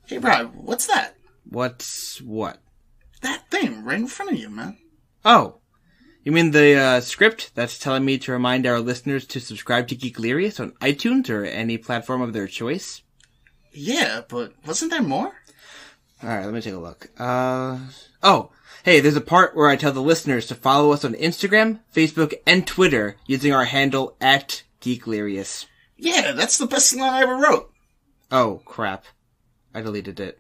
Hey, Rob, what's that? What's what? That thing right in front of you, man. Oh, you mean the script that's telling me to remind our listeners to subscribe to Geeklirious on iTunes or any platform of their choice? Yeah, but wasn't there more? Alright, let me take a look. Hey, there's a part where I tell the listeners to follow us on Instagram, Facebook, and Twitter using our handle @Geeklirious. Yeah, that's the best line I ever wrote. Oh, crap. I deleted it.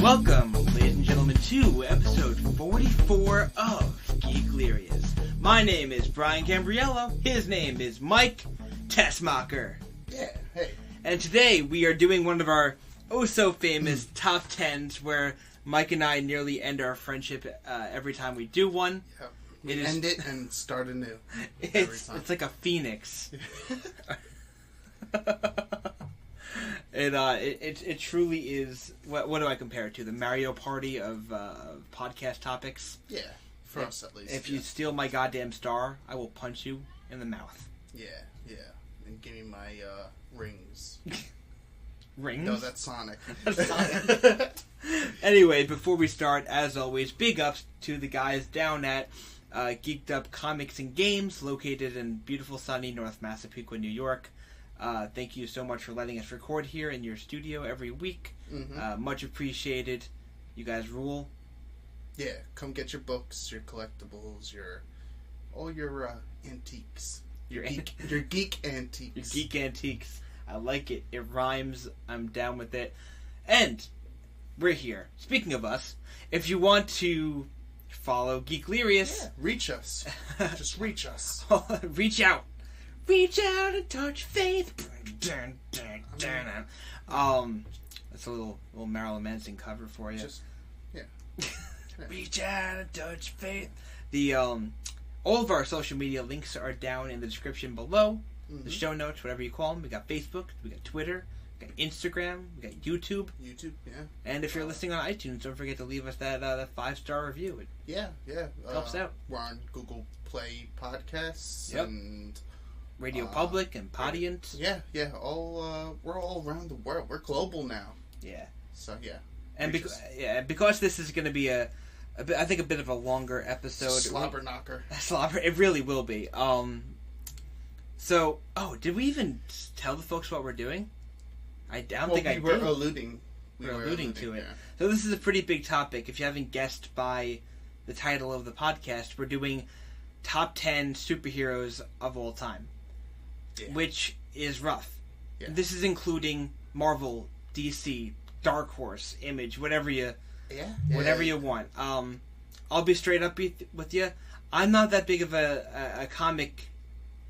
Welcome, ladies and gentlemen, to episode 44 of Geeklirious. My name is Brian Gambriello. His name is Mike Tessmacher. Yeah, hey. And today we are doing one of our oh-so-famous top 10s where Mike and I nearly end our friendship every time we do one. Yep. We end it and start anew. It's like a phoenix. It truly is. What do I compare it to? The Mario Party of podcast topics. Yeah, for us at least. If you steal my goddamn star, I will punch you in the mouth. Yeah, and give me my rings. Rings? No, that's Sonic. That's Sonic. Anyway, before we start, as always, big ups to the guys down at Geeked Up Comics and Games, located in beautiful sunny North Massapequa, New York. Thank you so much for letting us record here in your studio every week. Mm-hmm. Much appreciated. You guys rule. Yeah, come get your books, your collectibles, all your antiques. Your geek antiques. Your geek antiques. I like it. It rhymes. I'm down with it. And we're here. Speaking of us, if you want to follow Geeklirious, reach us. Just reach us. Reach out. Reach out and touch faith. That's a little Marilyn Manson cover for you. Reach out and touch faith. The all of our social media links are down in the description below. Mm-hmm. The show notes, whatever you call them. We got Facebook, we got Twitter, we got Instagram, we got YouTube. YouTube, yeah. And if you're listening on iTunes, don't forget to leave us that 5-star review. It helps out. We're on Google Play Podcasts and Radio Public and Podiant. Yeah. We're all around the world. We're global now. Yeah. So yeah. And because this is going to be I think a bit of a longer episode. Slobber knocker. It really will be. So, did we even tell the folks what we're doing? I don't think I did. We're alluding to it. Yeah. So this is a pretty big topic. If you haven't guessed by the title of the podcast, we're doing top 10 superheroes of all time. Yeah. Which is rough. Yeah. This is including Marvel, DC, Dark Horse, Image, whatever you want. I'll be straight up with you. I'm not that big of a comic.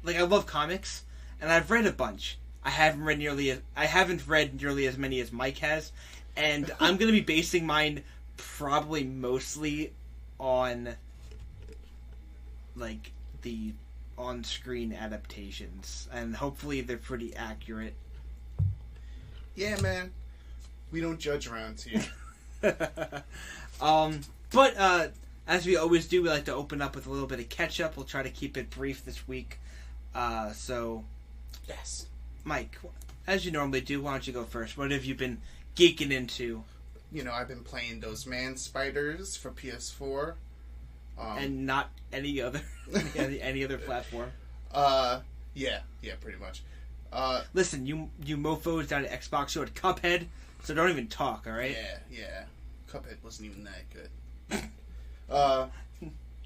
Like, I love comics, and I've read a bunch. I haven't read nearly as many as Mike has, and I'm going to be basing mine probably mostly on like the on-screen adaptations, and hopefully they're pretty accurate. Yeah, man. We don't judge around here. But as we always do, we like to open up with a little bit of catch-up. We'll try to keep it brief this week. Yes. Mike, as you normally do, why don't you go first? What have you been geeking into? I've been playing those Man Spiders for PS4. And not any other any other platform. Yeah, pretty much. Listen, you mofos down at Xbox showed Cuphead, so don't even talk, all right? Yeah. Cuphead wasn't even that good.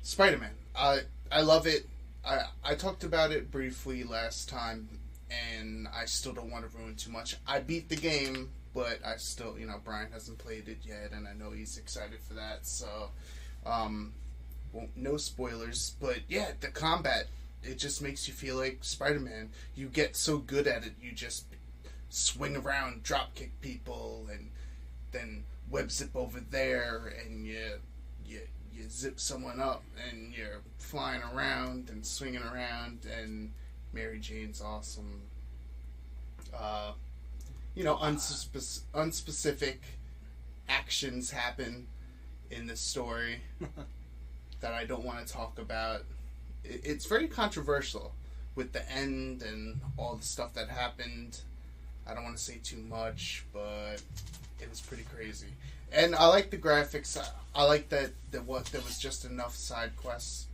Spider-Man. I love it. I talked about it briefly last time, and I still don't want to ruin too much. I beat the game, but I still, Brian hasn't played it yet, and I know he's excited for that, so, no spoilers, but yeah, the combat, it just makes you feel like Spider-Man. You get so good at it, you just swing around, drop kick people, and then web zip over there, and you you zip someone up and you're flying around and swinging around, and Mary Jane's awesome. Unspecific actions happen in the story that I don't want to talk about. It's very controversial with the end and all the stuff that happened. I don't want to say too much, but it was pretty crazy. And I like the graphics. I like that there was just enough side quests.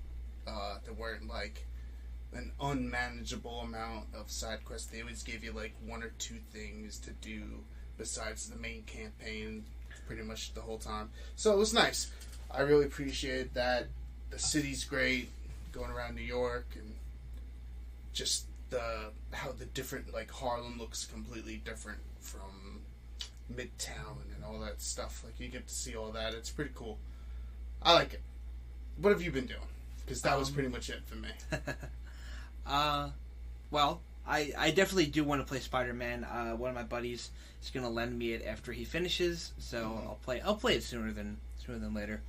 There weren't like an unmanageable amount of side quests. They always gave you like one or two things to do besides the main campaign pretty much the whole time. So it was nice. I really appreciated that. The city's great, going around New York, and just how the different, like, Harlem looks completely different from Midtown and all that stuff. Like, you get to see all that. It's pretty cool. I like it. What have you been doing? Because that was pretty much it for me. Well, I definitely do want to play Spider-Man. One of my buddies is going to lend me it after he finishes, so I'll play it sooner than later.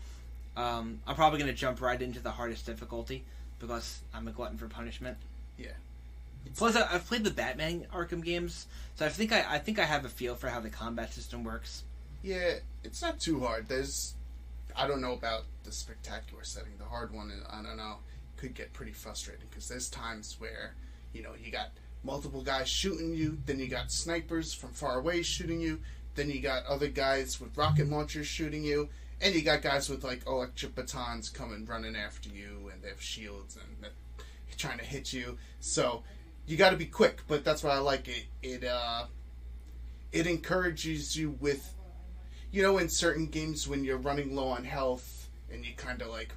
I'm probably going to jump right into the hardest difficulty because I'm a glutton for punishment. Yeah. Plus, I've played the Batman Arkham games, so I think I have a feel for how the combat system works. Yeah, it's not too hard. I don't know about the spectacular setting. The hard one, I don't know, could get pretty frustrating because there's times where, you got multiple guys shooting you, then you got snipers from far away shooting you, then you got other guys with rocket launchers shooting you, and you got guys with like electric batons coming running after you, and they have shields and they're trying to hit you. So you got to be quick, but that's why I like it. It encourages you with, in certain games when you're running low on health and you kind of like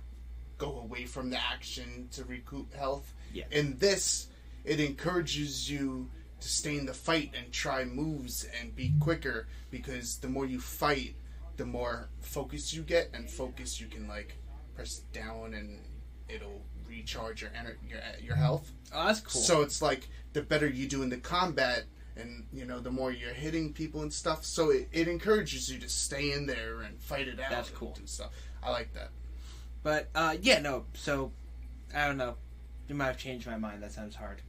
go away from the action to recoup health. Yeah. In this, it encourages you to stay in the fight and try moves and be quicker, because the more you fight, the more focus you get, and focus you can like press down and it'll recharge your health. Oh, that's cool. So it's like the better you do in the combat, and the more you're hitting people and stuff. So it encourages you to stay in there and fight it out. That's cool. And stuff. I like that. But so I don't know. You might have changed my mind. That sounds hard.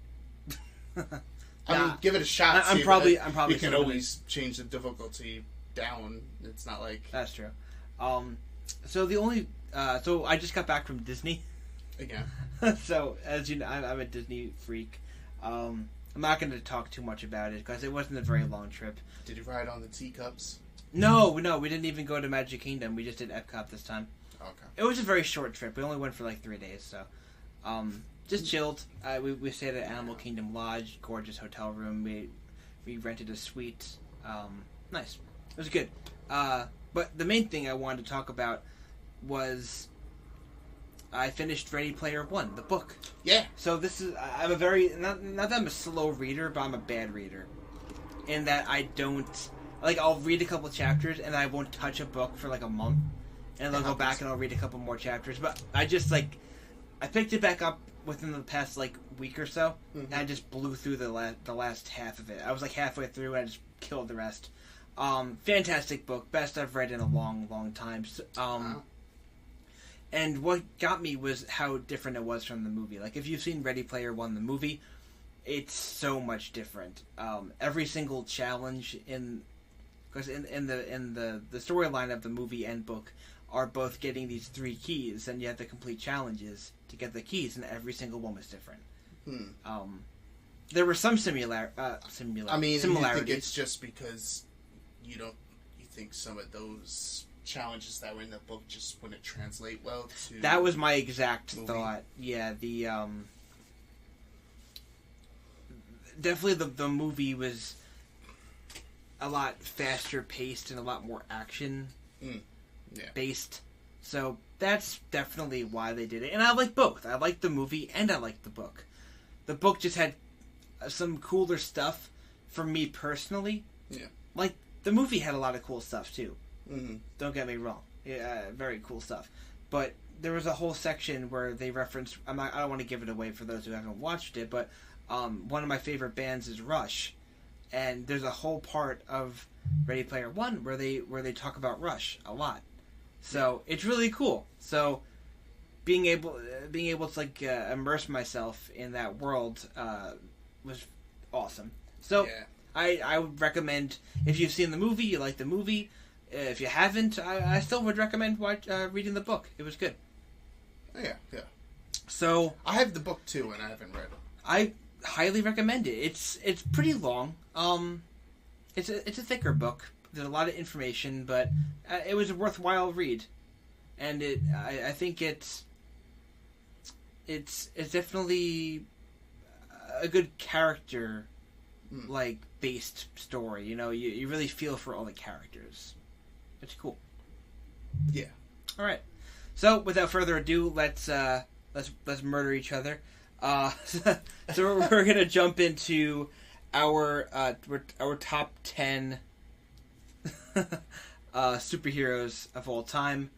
I mean, give it a shot. I'm probably. You can always change the difficulty down. It's not like that's true. So the only so I just got back from Disney again. So as you know, I'm a Disney freak. I'm not going to talk too much about it because it wasn't a very long trip. Did you ride on the teacups? No, we didn't even go to Magic Kingdom. We just did Epcot this time. Okay. It was a very short trip. We only went for like 3 days, so just chilled. We stayed at Animal Kingdom Lodge, gorgeous hotel room. We rented a suite. Nice. It was good. But the main thing I wanted to talk about was I finished Ready Player One, the book. Yeah. So I'm a very not that I'm a slow reader, but I'm a bad reader, in that I don't I'll read a couple chapters and I won't touch a book for like a month, and I'll go back and I'll read a couple more chapters. But I just I picked it back up within the past week or so, and I just blew through the last half of it. I was halfway through and I just killed the rest. Fantastic book, best I've read in a long time. Wow. And what got me was how different it was from the movie. If you've seen Ready Player One, the movie, it's so much different. Every single challenge because in the storyline of the movie and book are both getting these 3 keys, and you have to complete challenges to get the keys, and every single one was different. There were some similarities. I mean, you think it's just because you think some of those challenges that were in the book just wouldn't translate well to that was my exact movie. Thought. Yeah, the definitely the movie was a lot faster paced and a lot more action based. So that's definitely why they did it. And I like both. I like the movie and I like the book. The book just had some cooler stuff for me personally. Yeah. The movie had a lot of cool stuff too. Mm-hmm. Don't get me wrong. Yeah, very cool stuff. But there was a whole section where they referenced. I don't want to give it away for those who haven't watched it, but one of my favorite bands is Rush, and there's a whole part of Ready Player One where they talk about Rush a lot. So it's really cool. So being able to like immerse myself in that world was awesome. So I would recommend, if you've seen the movie, you like the movie. If you haven't, I still would recommend reading the book. It was good. Yeah. So I have the book too, and I haven't read it. I highly recommend it. It's pretty long. It's a thicker book. There's a lot of information, but it was a worthwhile read, and I think it's definitely a good character like based story. You know, you really feel for all the characters. It's cool. Yeah. All right. So without further ado, let's murder each other. So we're gonna jump into our top 10 superheroes of all time.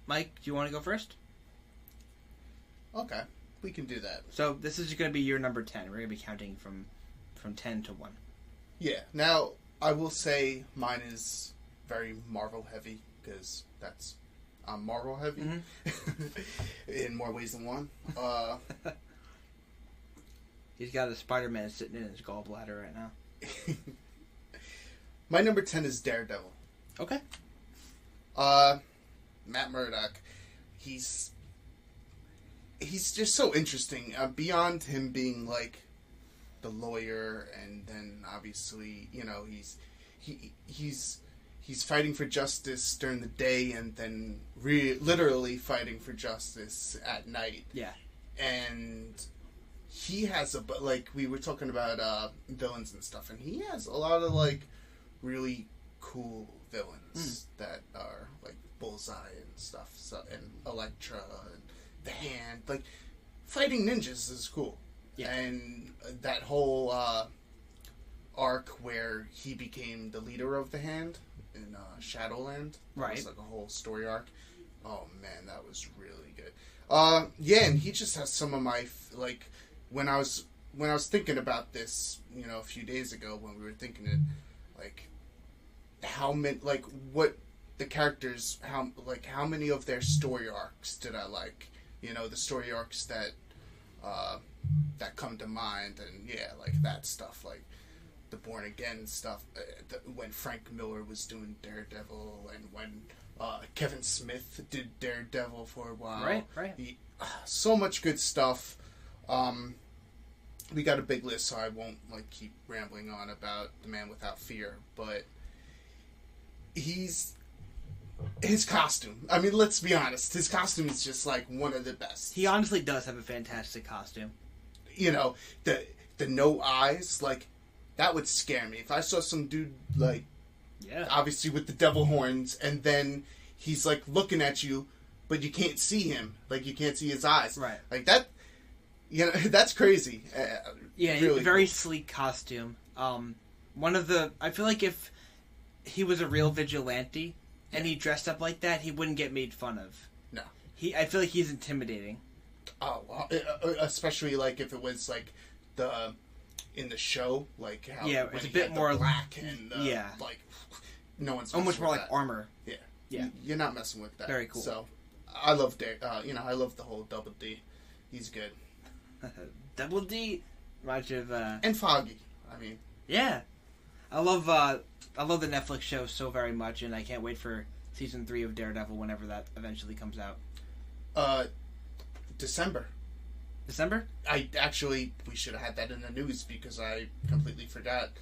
Mike, do you want to go first? Okay, we can do that. So this is going to be your number 10. We're going to be counting from 10 to 1. Yeah. Now I will say mine is very Marvel heavy because I'm Marvel heavy in more ways than one. He's got a Spider-Man sitting in his gallbladder right now. My number 10 is Daredevil. Okay. Matt Murdock. He's just so interesting. Beyond him being like the lawyer, and then obviously, you know, he's fighting for justice during the day, and then literally fighting for justice at night. Yeah. And he has like we were talking about villains and stuff, and he has a lot of like really cool villains that are like Bullseye and stuff, and Elektra and the Hand. Like fighting ninjas is cool. Yeah. And that whole arc where he became the leader of the Hand in Shadowland. That was like a whole story arc. Oh man, that was really good. Yeah, and he just has some of my like when I was thinking about this, you know, a few days ago when we were thinking it, like how many, like what the characters, how many of their story arcs did I like? You know, the story arcs that come to mind, and yeah, like that stuff, like the Born Again stuff, when Frank Miller was doing Daredevil, and when Kevin Smith did Daredevil for a while. Right. So much good stuff. We got a big list, so I won't like keep rambling on about The Man Without Fear, but his costume. I mean, let's be honest. His costume is just like one of the best. He honestly does have a fantastic costume. You know, the no eyes, like that would scare me if I saw some dude like, obviously with the devil horns, and then he's like looking at you, but you can't see him. Like you can't see his eyes. Right. Like that. You know, that's crazy. Really very cool. Sleek costume. I feel like if he was a real vigilante and he dressed up like that, he wouldn't get made fun of. No. I feel like he's intimidating. Oh, well, especially like if it was like in the show, like how it's a bit more black and like no one's almost more like armor. Yeah. You're not messing with that. Very cool. So I love I love the whole Double D. He's good. Double D reminds you of and Foggy. I mean, yeah, I love the Netflix show so very much, and I can't wait for season 3 of Daredevil whenever that eventually comes out. December. We should have had that in the news because I completely forgot.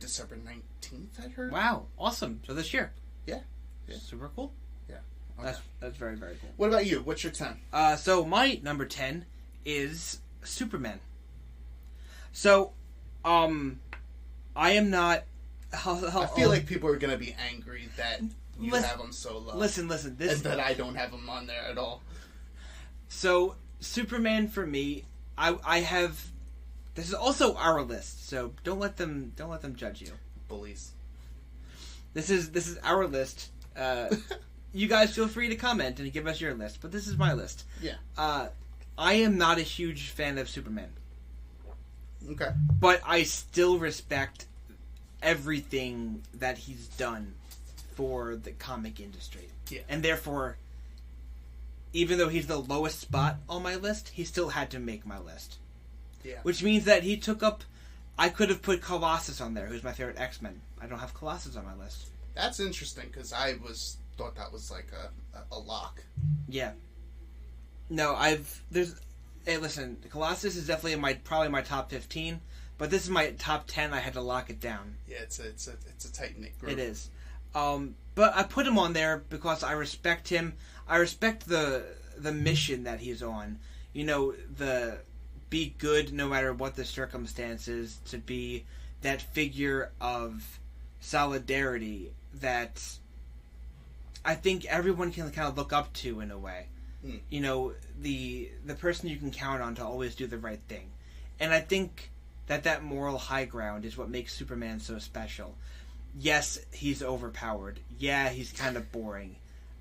December 19th, I heard. Wow, awesome! So this year. Yeah. Super cool. Yeah, okay. That's very, very cool. What about you? What's your 10? So my number 10 is Superman. So, I am not. I feel like people are going to be angry that you have him so low. Listen. And that I don't have him on there at all. So, Superman for me, I have. This is also our list, so don't let them judge you. Bullies. This is our list. You guys feel free to comment and give us your list, but this is my list. Yeah. I am not a huge fan of Superman. Okay. But I still respect everything that he's done for the comic industry. Yeah. And therefore, even though he's the lowest spot on my list, he still had to make my list. Yeah. Which means that he took up... I could have put Colossus on there, who's my favorite X-Men. I don't have Colossus on my list. That's interesting, because I thought that was like a lock. Yeah. No, hey, listen, Colossus is definitely probably my top 15, but this is my top 10. I had to lock it down. Yeah, it's a tight-knit group. It is. But I put him on there because I respect him. I respect the mission that he's on. You know, the be good no matter what the circumstances, to be that figure of solidarity that I think everyone can kind of look up to in a way. You know, the person you can count on to always do the right thing. And I think that moral high ground is what makes Superman so special. Yes, he's overpowered. Yeah, he's kind of boring.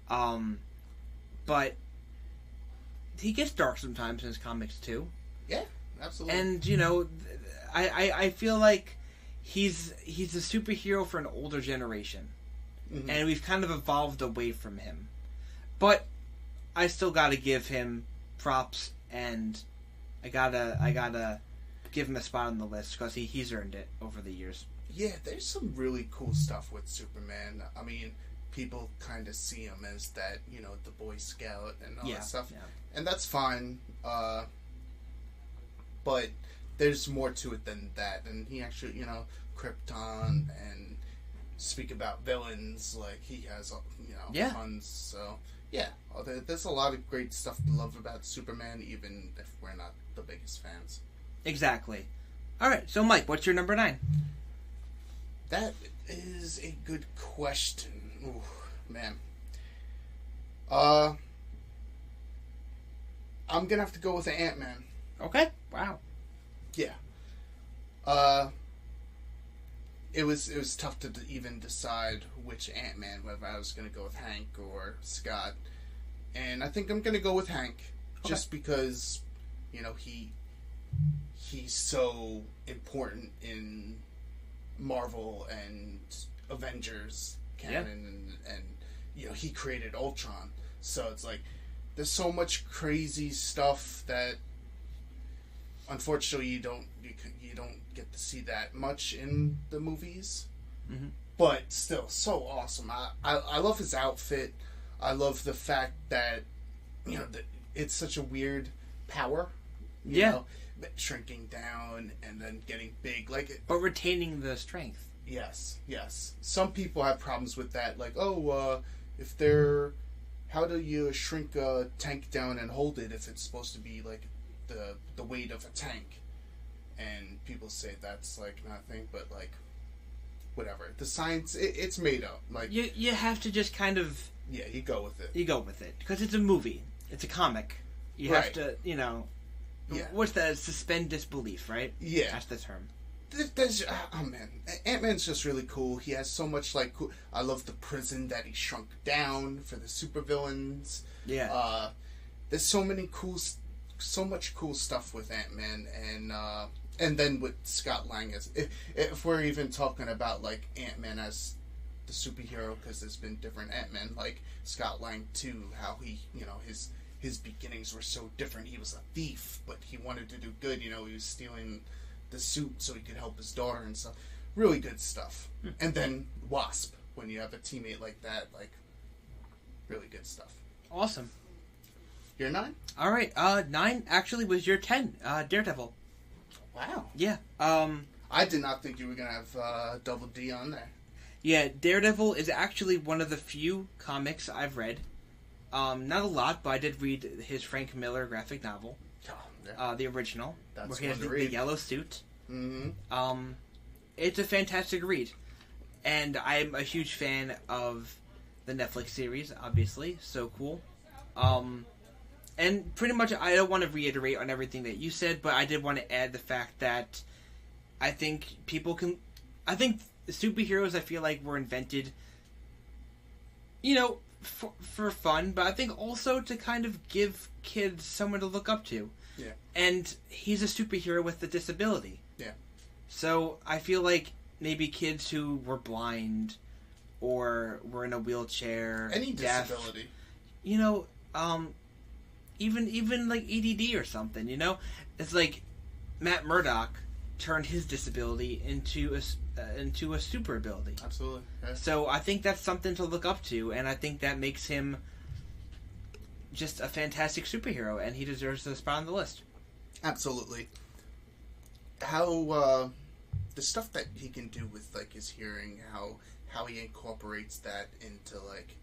But he gets dark sometimes in his comics too. Yeah, absolutely. And, you know, I feel like he's a superhero for an older generation. Mm-hmm. And we've kind of evolved away from him. But I still gotta give him props, and I gotta give him a spot on the list because he's earned it over the years. Yeah, there's some really cool stuff with Superman. I mean, people kind of see him as that, you know, the Boy Scout and all that stuff. Yeah. And that's fine. But there's more to it than that. And he actually, you know, Krypton, and speak about villains, like he has, you know, tons. So, yeah, there's a lot of great stuff to love about Superman, even if we're not the biggest fans. Exactly. All right, so Mike, what's your number 9? That is a good question. Ooh, man. I'm gonna have to go with the Ant-Man. Okay. Wow. Yeah. It was tough to even decide which Ant-Man, whether I was gonna go with Hank or Scott, and I think I'm gonna go with Hank, just because, you know, he's so important in Marvel and Avengers canon, and you know, he created Ultron, so it's like there's so much crazy stuff that unfortunately you don't get to see that much in the movies. Mm-hmm. But still, so awesome. I love his outfit. I love the fact that, you know, it's such a weird power. You know, shrinking down and then getting big, but retaining the strength. Yes. Some people have problems with that, like, how do you shrink a tank down and hold it if it's supposed to be like the weight of a tank? And people say that's like nothing, but like, whatever. The science, it's made up. Like, you have to just kind of you go with it. You go with it because it's a movie, it's a comic. You have to, you know. Yeah. What's that? Suspend disbelief, right? Yeah. That's the term. There's, oh man, Ant-Man's just really cool. He has so much, like, cool. I love the prison that he shrunk down for the supervillains. Yeah. There's so much cool stuff with Ant-Man, and then with Scott Lang as, if we're even talking about, like, Ant-Man as the superhero, because there's been different Ant-Man, like Scott Lang too, how he, you know, his beginnings were so different. He was a thief, but he wanted to do good. You know, he was stealing the suit so he could help his daughter and stuff. Really good stuff. And then Wasp, when you have a teammate like that, like, really good stuff. Awesome. Your 9? All right. 9 actually was your 10. Daredevil. Wow. Yeah. I did not think you were gonna have Double D on there. Yeah, Daredevil is actually one of the few comics I've read. Not a lot, but I did read his Frank Miller graphic novel. The original. That's where he has the yellow suit. Mm-hmm. It's a fantastic read. And I'm a huge fan of the Netflix series, obviously. So cool. And pretty much, I don't want to reiterate on everything that you said, but I did want to add the fact that I think superheroes, I feel like, were invented, you know, for fun, but I think also to kind of give kids someone to look up to. Yeah. And he's a superhero with a disability. Yeah. So I feel like maybe kids who were blind or were in a wheelchair, any deaf, disability, you know, even like ADD or something, you know, it's like Matt Murdock turned his disability into a super ability. Absolutely. Yeah. So I think that's something to look up to, and I think that makes him just a fantastic superhero, and he deserves a spot on the list. Absolutely. How the stuff that he can do with like his hearing, how he incorporates that into like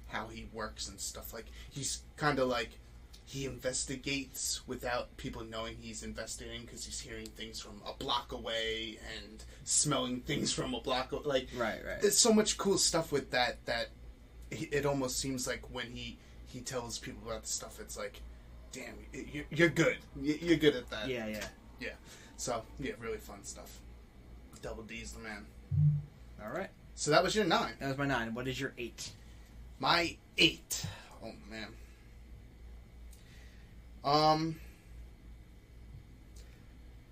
how he works and stuff. Like he's kind of like he investigates without people knowing he's investigating because he's hearing things from a block away and smelling things from a block away. Like right. There's so much cool stuff with that it almost seems like when he tells people about the stuff, it's like, damn, you're good. You're good at that. Yeah. So yeah, really fun stuff. Double D's the man. All right. So that was your 9. That was my 9. What is your 8? My 8. Oh man.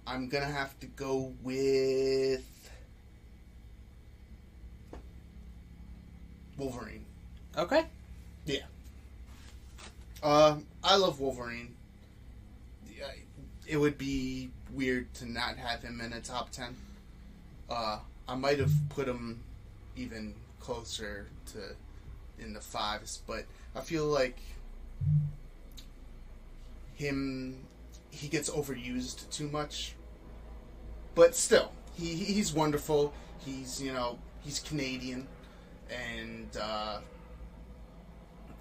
I'm gonna have to go with Wolverine. Okay. Yeah. I love Wolverine. Yeah, it would be weird to not have him in a top 10. I might have put him even closer to in the 5s, but I feel like he gets overused too much. But still, he's wonderful. He's he's Canadian, and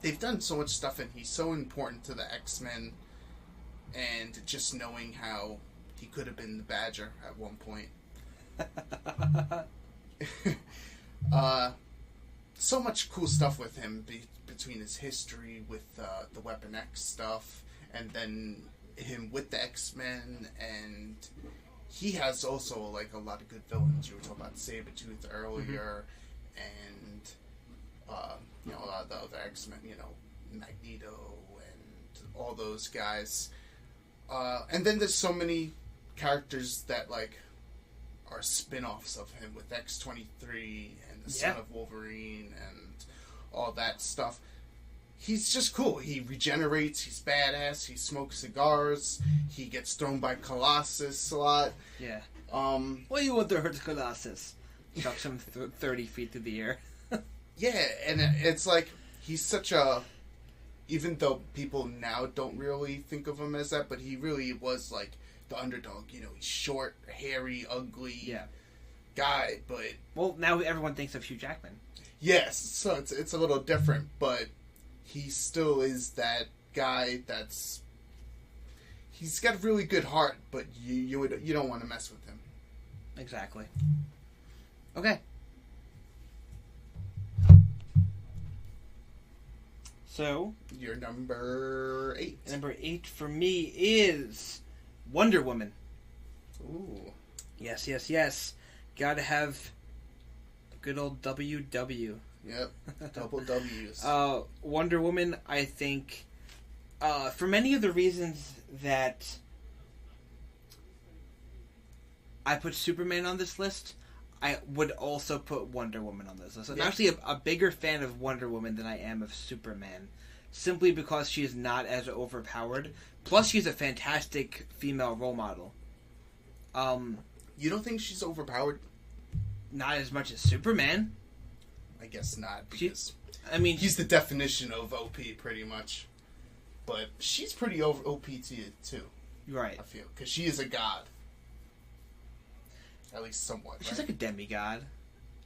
they've done so much stuff, and he's so important to the X-Men. And just knowing how he could have been the Badger at one point. So much cool stuff with him between his history with the Weapon X stuff, and then him with the X-Men, and he has also like a lot of good villains. You were talking about Sabretooth earlier, and a lot of the other X-Men, Magneto and all those guys. And then there's so many characters that like are spin-offs of him with X-23 and the Son of Wolverine and all that stuff. He's just cool. He regenerates. He's badass. He smokes cigars. He gets thrown by Colossus a lot. Yeah. What do you want to hurt Colossus? Chucks him 30 feet through the air. Yeah, and it's like he's such a... Even though people now don't really think of him as that, but he really was like the underdog. He's short, hairy, ugly guy, but... Well, now everyone thinks of Hugh Jackman. Yes, so it's a little different, but he still is that guy that's... He's got a really good heart, but you don't want to mess with him. Exactly. Okay. So... Your number 8. Number 8 for me is Wonder Woman. Ooh. Yes. Gotta have a good old WW. Yep. Double W's. Wonder Woman, I think, for many of the reasons that I put Superman on this list, I would also put Wonder Woman on this list. I'm actually a bigger fan of Wonder Woman than I am of Superman, simply because she is not as overpowered. Plus, she's a fantastic female role model. You don't think she's overpowered? Not as much as Superman. I guess not, because he's the definition of OP, pretty much. But she's pretty OP too. Right. I feel, because she is a god. At least somewhat. She's like a demigod.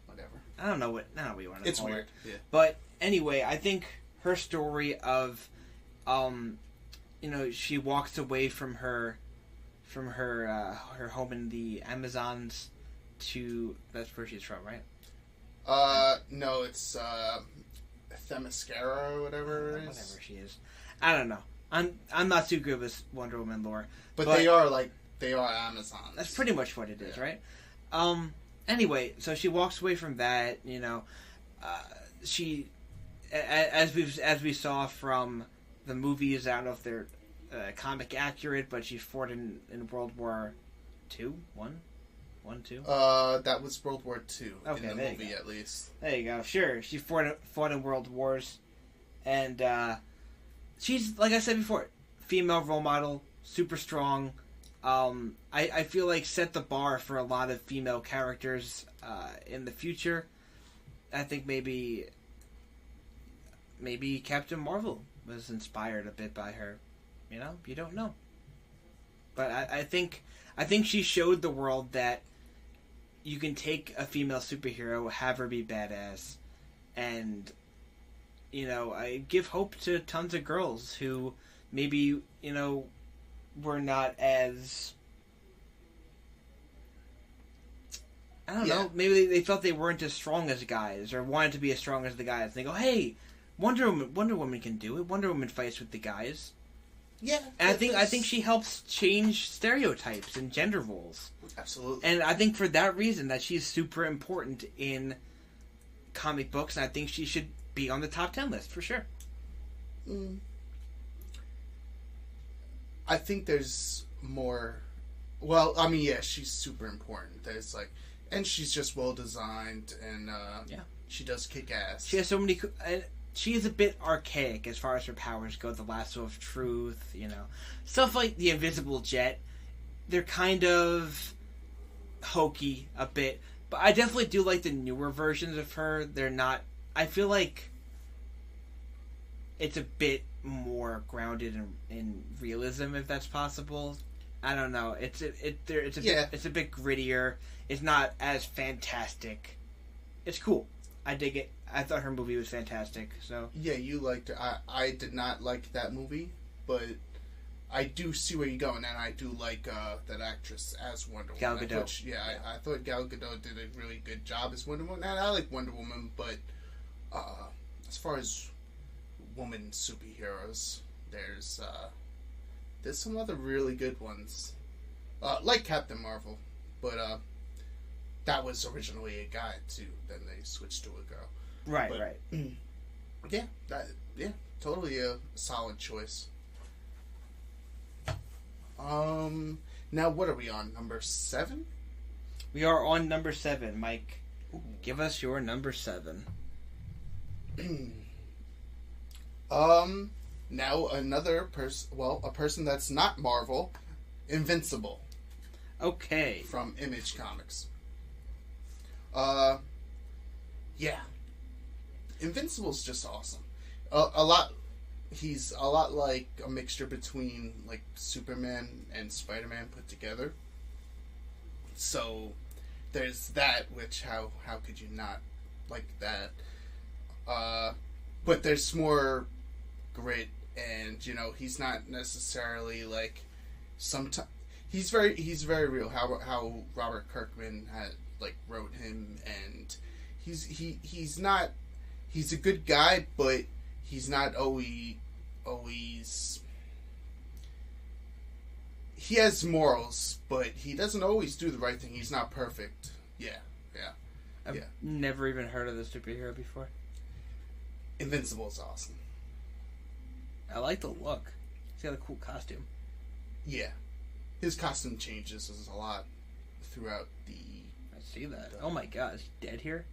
Whatever. I don't know what you want to call her. It's weird. Yeah. But anyway, I think her story of, she walks away from her home in the Amazons to... That's where she's from, right? No, it's Themyscira or whatever it is. Whatever she is. I don't know. I'm not too good with Wonder Woman lore. But they are Amazons. That's pretty much what it is, right? Anyway, so she walks away from that, she... As we saw from the movies, I don't know if they're comic accurate, but she fought in World War II, 1? 1, 2? That was World War II Okay, in the movie, at least. There you go. Sure, she fought in World Wars, and she's, like I said before, female role model, super strong. I feel like set the bar for a lot of female characters in the future. I think maybe Captain Marvel was inspired a bit by her. You know, you don't know. But I think she showed the world that you can take a female superhero, have her be badass, and, you know, I give hope to tons of girls who maybe, you know, were not as... I don't know. Maybe they felt they weren't as strong as guys, or wanted to be as strong as the guys. They go, "Hey, Wonder Woman can do it. Wonder Woman fights with the guys." Yeah, and I think she helps change stereotypes and gender roles. Absolutely. And I think for that reason that she's super important in comic books, and I think she should be on the top 10 list for sure. I think there's more. Well, I mean, yeah, she's super important. There's like. And she's just well designed, and she does kick ass. She has so many. She is a bit archaic as far as her powers go. The lasso of truth, you know, stuff like the invisible jet. They're kind of hokey a bit, but I definitely do like the newer versions of her. They're not. I feel like it's a bit more grounded in realism, if that's possible. I don't know. It's a bit grittier. It's not as fantastic. It's cool. I dig it. I thought her movie was fantastic. So yeah, you liked it. I did not like that movie, but I do see where you're going, and I do like that actress as Wonder Woman. Gal Gadot. Which, I thought Gal Gadot did a really good job as Wonder Woman. And I like Wonder Woman, but as far as woman superheroes, there's some other really good ones, like Captain Marvel, but that was originally a guy too. Then they switched to a girl. Right, but, right. Yeah, totally a solid choice. Now what are we on? Number 7? We are on number 7, Mike. Ooh. Give us your number 7. Now another person. Well, a person that's not Marvel, Invincible. Okay. From Image Comics. Yeah. Invincible's just awesome. He's a lot like a mixture between like Superman and Spider-Man put together. So there's that, which how could you not like that? But there's more grit, and you know he's not necessarily like sometimes he's very real. How Robert Kirkman had like wrote him, and he's a good guy, but he's not always. He has morals, but he doesn't always do the right thing. He's not perfect. Yeah. I've never even heard of this superhero before. Invincible is awesome. I like the look. He's got a cool costume. Yeah. His costume changes a lot throughout the... I see that. Oh my god, is he dead here?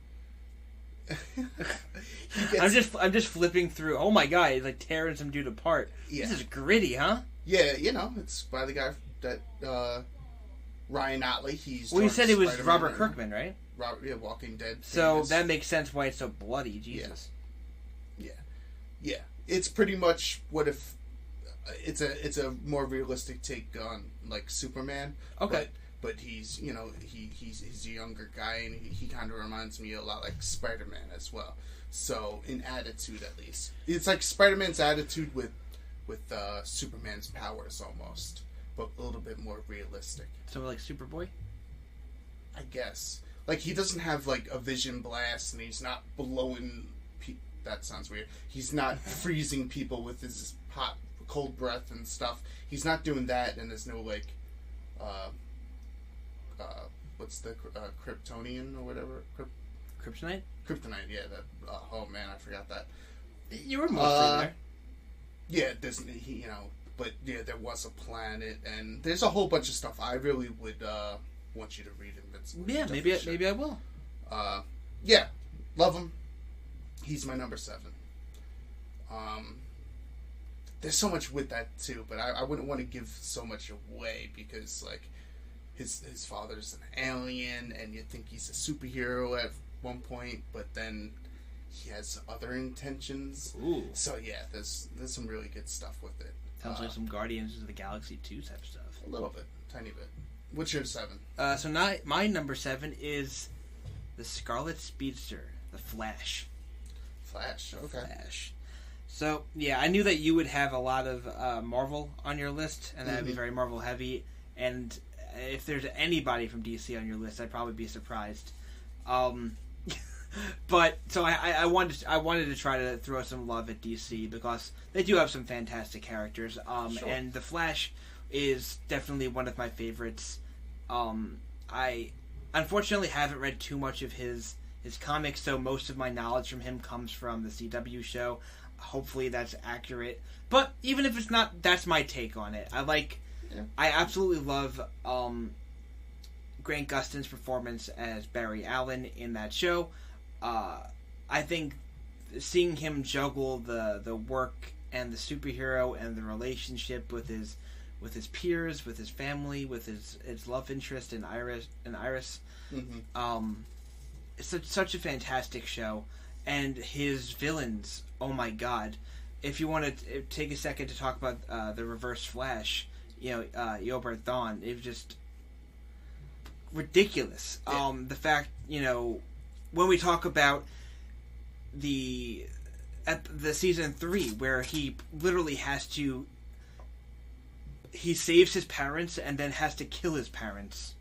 I'm just flipping through. Oh my god, he's like tearing some dude apart. Yeah. This is gritty, huh? Yeah, you know, it's by the guy that Ryan Otley. Well, you said it was Robert Kirkman, right? Walking Dead. So that makes sense why it's so bloody. Jesus. Yeah. It's pretty much what if it's a more realistic take on like Superman. Okay. But he's he's a younger guy, and he kind of reminds me a lot like Spider-Man as well. So in attitude, at least, it's like Spider-Man's attitude with Superman's powers almost, but a little bit more realistic. So like Superboy, I guess. Like he doesn't have like a vision blast, and he's not blowing. That sounds weird. He's not freezing people with his hot, cold breath and stuff. He's not doing that, and there's no like, what's the Kryptonian or whatever? Kryptonite. Kryptonite. Yeah. That. Oh man, I forgot that. You were mostly there. Yeah, but yeah, there was a planet, and there's a whole bunch of stuff I really would want you to read Invincible. Yeah, maybe I will. Yeah, love him. He's my number 7. There's so much with that too, but I wouldn't want to give so much away because like his father's an alien, and you think he's a superhero at one point, but then he has other intentions. Ooh. So yeah, there's some really good stuff with it. Sounds like some Guardians of the Galaxy 2 type stuff. A little bit, tiny bit. What's your 7? So now my number 7 is the Scarlet Speedster, the Flash. Flash, okay. Flash. So, yeah, I knew that you would have a lot of Marvel on your list, and that would be very Marvel heavy. And if there's anybody from DC on your list, I'd probably be surprised. But so I wanted to try to throw some love at DC because they do have some fantastic characters. Sure. And the Flash is definitely one of my favorites. I unfortunately haven't read too much of his comics, so most of my knowledge from him comes from the CW show. Hopefully that's accurate. But even if it's not, that's my take on it. I absolutely love Grant Gustin's performance as Barry Allen in that show. I think seeing him juggle the work and the superhero and the relationship with his peers, with his family, with his love interest in Iris, it's such a fantastic show. And his villains, oh my god! If you want to take a second to talk about the Reverse Flash, Yobert Thawne, it was just ridiculous. Yeah. The fact, when we talk about the season 3, where he literally he saves his parents and then has to kill his parents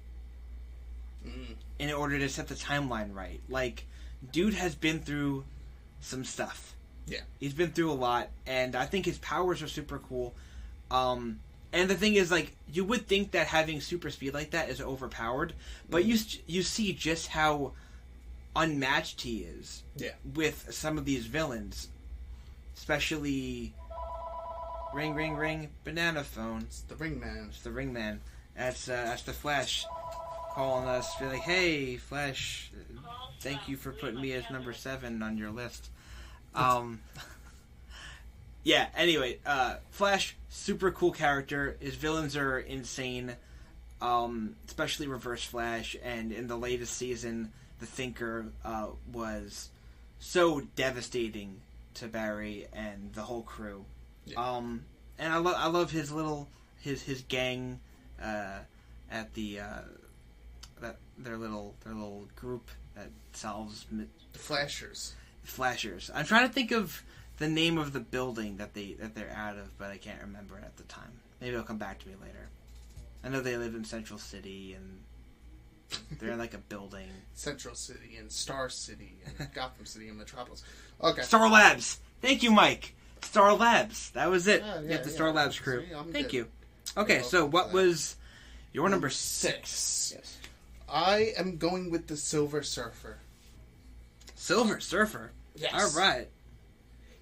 in order to set the timeline right. Like, dude has been through some stuff. Yeah. He's been through a lot, and I think his powers are super cool. And the thing is, like, you would think that having super speed like that is overpowered, but you see just how unmatched he is with some of these villains. Especially ring, ring, ring, banana phone. It's the Ring Man. It's the Ring Man. That's the Flash calling us, be like, hey, Flash, thank you for putting me as number 7 on your list. Yeah, anyway, Flash, super cool character. His villains are insane, especially Reverse Flash, and in the latest season, the Thinker was so devastating to Barry and the whole crew. Yeah. And I love his his gang at the their little group that solves the Flashers. Flashers. I'm trying to think of the name of the building that they're out of, but I can't remember it at the time. Maybe it'll come back to me later. I know they live in Central City and they're in like a building. Central City and Star City and Gotham City and Metropolis. Okay. Star Labs. Thank you, Mike. Star Labs. That was it. The Star Labs crew. See, Thank you. Okay, so what was your number 6? Yes. I am going with the Silver Surfer. Silver Surfer? Yes. All right.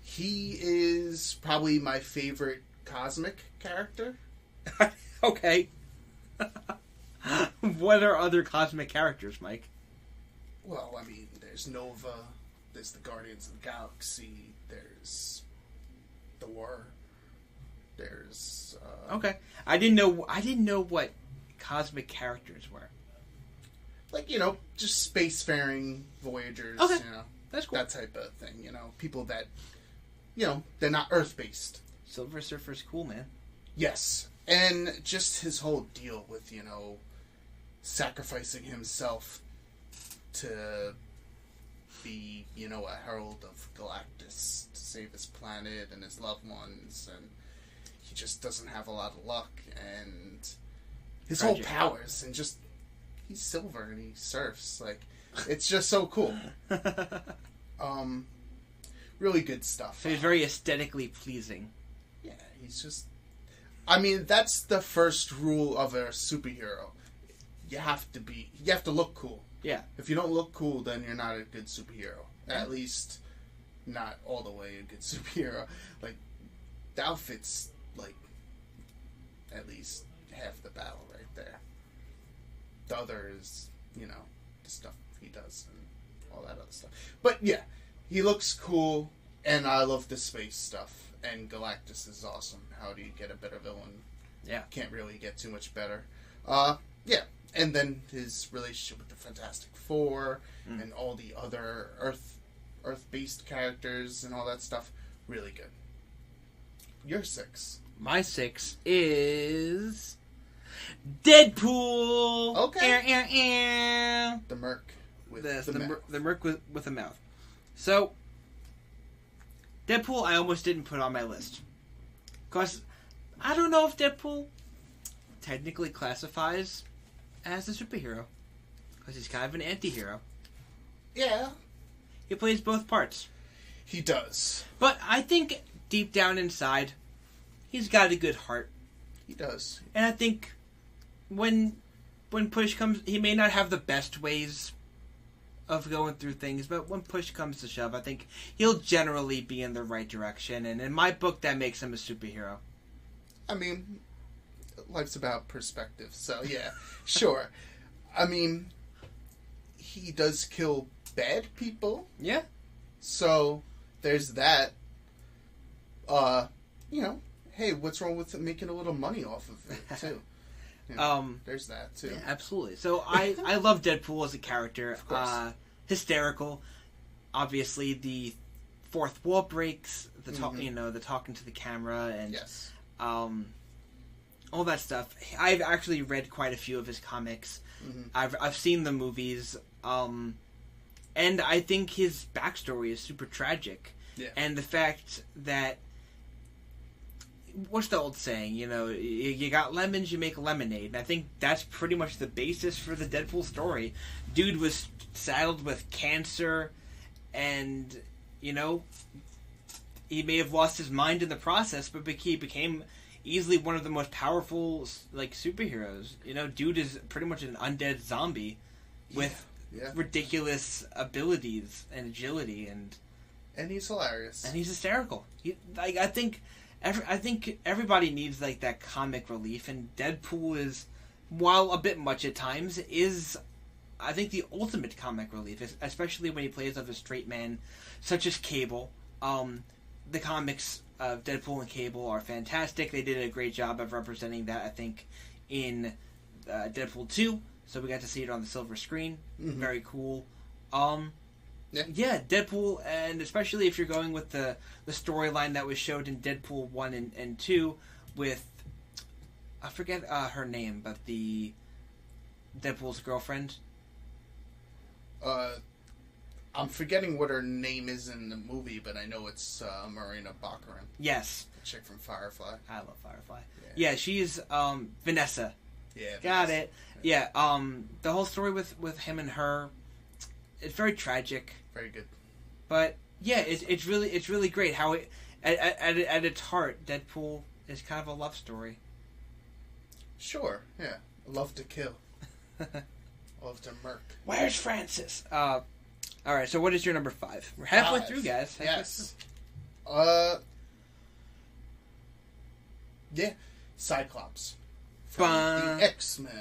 He is probably my favorite cosmic character. Okay. What are other cosmic characters, Mike? Well, I mean, there's Nova, there's the Guardians of the Galaxy, there's Thor, there's... Okay. I didn't know what cosmic characters were. Like, just spacefaring Voyagers, okay. That's cool. That type of thing, people that, they're not Earth-based. Silver Surfer's cool, man. Yes. And just his whole deal with, sacrificing himself to be, a herald of Galactus to save his planet and his loved ones, and he just doesn't have a lot of luck, and his whole powers, and just, he's silver and he surfs, like, it's just so cool. Really good stuff. So he's very aesthetically pleasing. Yeah, he's just... I mean, that's the first rule of a superhero. You have to look cool. Yeah. If you don't look cool, then you're not a good superhero. At least, not all the way a good superhero. Like, the outfit's, like, at least half the battle right there. the other is, the stuff he does and all that other stuff. But yeah, he looks cool, and I love the space stuff. And Galactus is awesome. How do you get a better villain? Yeah. Can't really get too much better. Yeah. And then his relationship with the Fantastic Four and all the other Earth-based characters and all that stuff. Really good. Your 6. My 6 is Deadpool. Okay. The Merc with the mouth. The Merc with a mouth. So, Deadpool I almost didn't put on my list. Because I don't know if Deadpool technically classifies as a superhero. Because he's kind of an anti-hero. Yeah. He plays both parts. He does. But I think deep down inside, he's got a good heart. He does. And I think when push comes, he may not have the best ways of going through things, but when push comes to shove, I think he'll generally be in the right direction. And in my book, that makes him a superhero. I mean, life's about perspective, so yeah, sure. I mean, he does kill bad people. Yeah. So, there's that. Hey, what's wrong with making a little money off of it, too? There's that, too. Yeah, absolutely. So, I love Deadpool as a character. Of course. Hysterical. Obviously, the fourth wall breaks, the talking to the camera, and yes. All that stuff. I've actually read quite a few of his comics. Mm-hmm. I've seen the movies. And I think his backstory is super tragic. Yeah. And the fact that... What's the old saying? You got lemons, you make lemonade. And I think that's pretty much the basis for the Deadpool story. Dude was saddled with cancer, and, he may have lost his mind in the process, but he became easily one of the most powerful, superheroes. Dude is pretty much an undead zombie with... Yeah. Ridiculous abilities and agility, and he's hilarious, and he's hysterical. I think everybody needs that comic relief, and Deadpool is, while a bit much at times, is I think the ultimate comic relief, especially when he plays of a straight man such as Cable. The comics of Deadpool and Cable are fantastic. They did a great job of representing that, I think, in Deadpool 2. So we got to see it on the silver screen. Mm-hmm. Very cool. Yeah, Deadpool, and especially if you're going with the storyline that was showed in Deadpool 1 and 2 with, I forget her name, but the Deadpool's girlfriend. I'm forgetting what her name is in the movie, but I know it's Marina Baccarin. Yes. The chick from Firefly. I love Firefly. Yeah, she's Vanessa. Yeah. Got it. Yeah, the whole story with him and her, it's very tragic. Very good. But yeah, it's really great how it at its heart, Deadpool is kind of a love story. Sure. Yeah. Love to kill. Love to murk. Where's Francis? All right. So what is your number 5? We're halfway through, guys. Yes. Yeah. Cyclops. From the X-Men.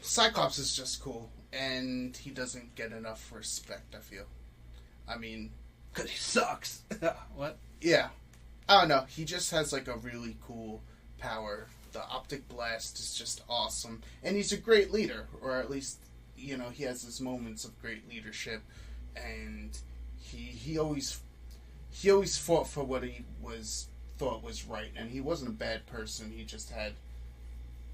Cyclops is just cool, and he doesn't get enough respect, I feel. I mean... Because he sucks. What? Yeah. I don't know. He just has, a really cool power. The optic blast is just awesome. And he's a great leader, or at least, he has his moments of great leadership, and he always fought for what he thought was right, and he wasn't a bad person. He just had,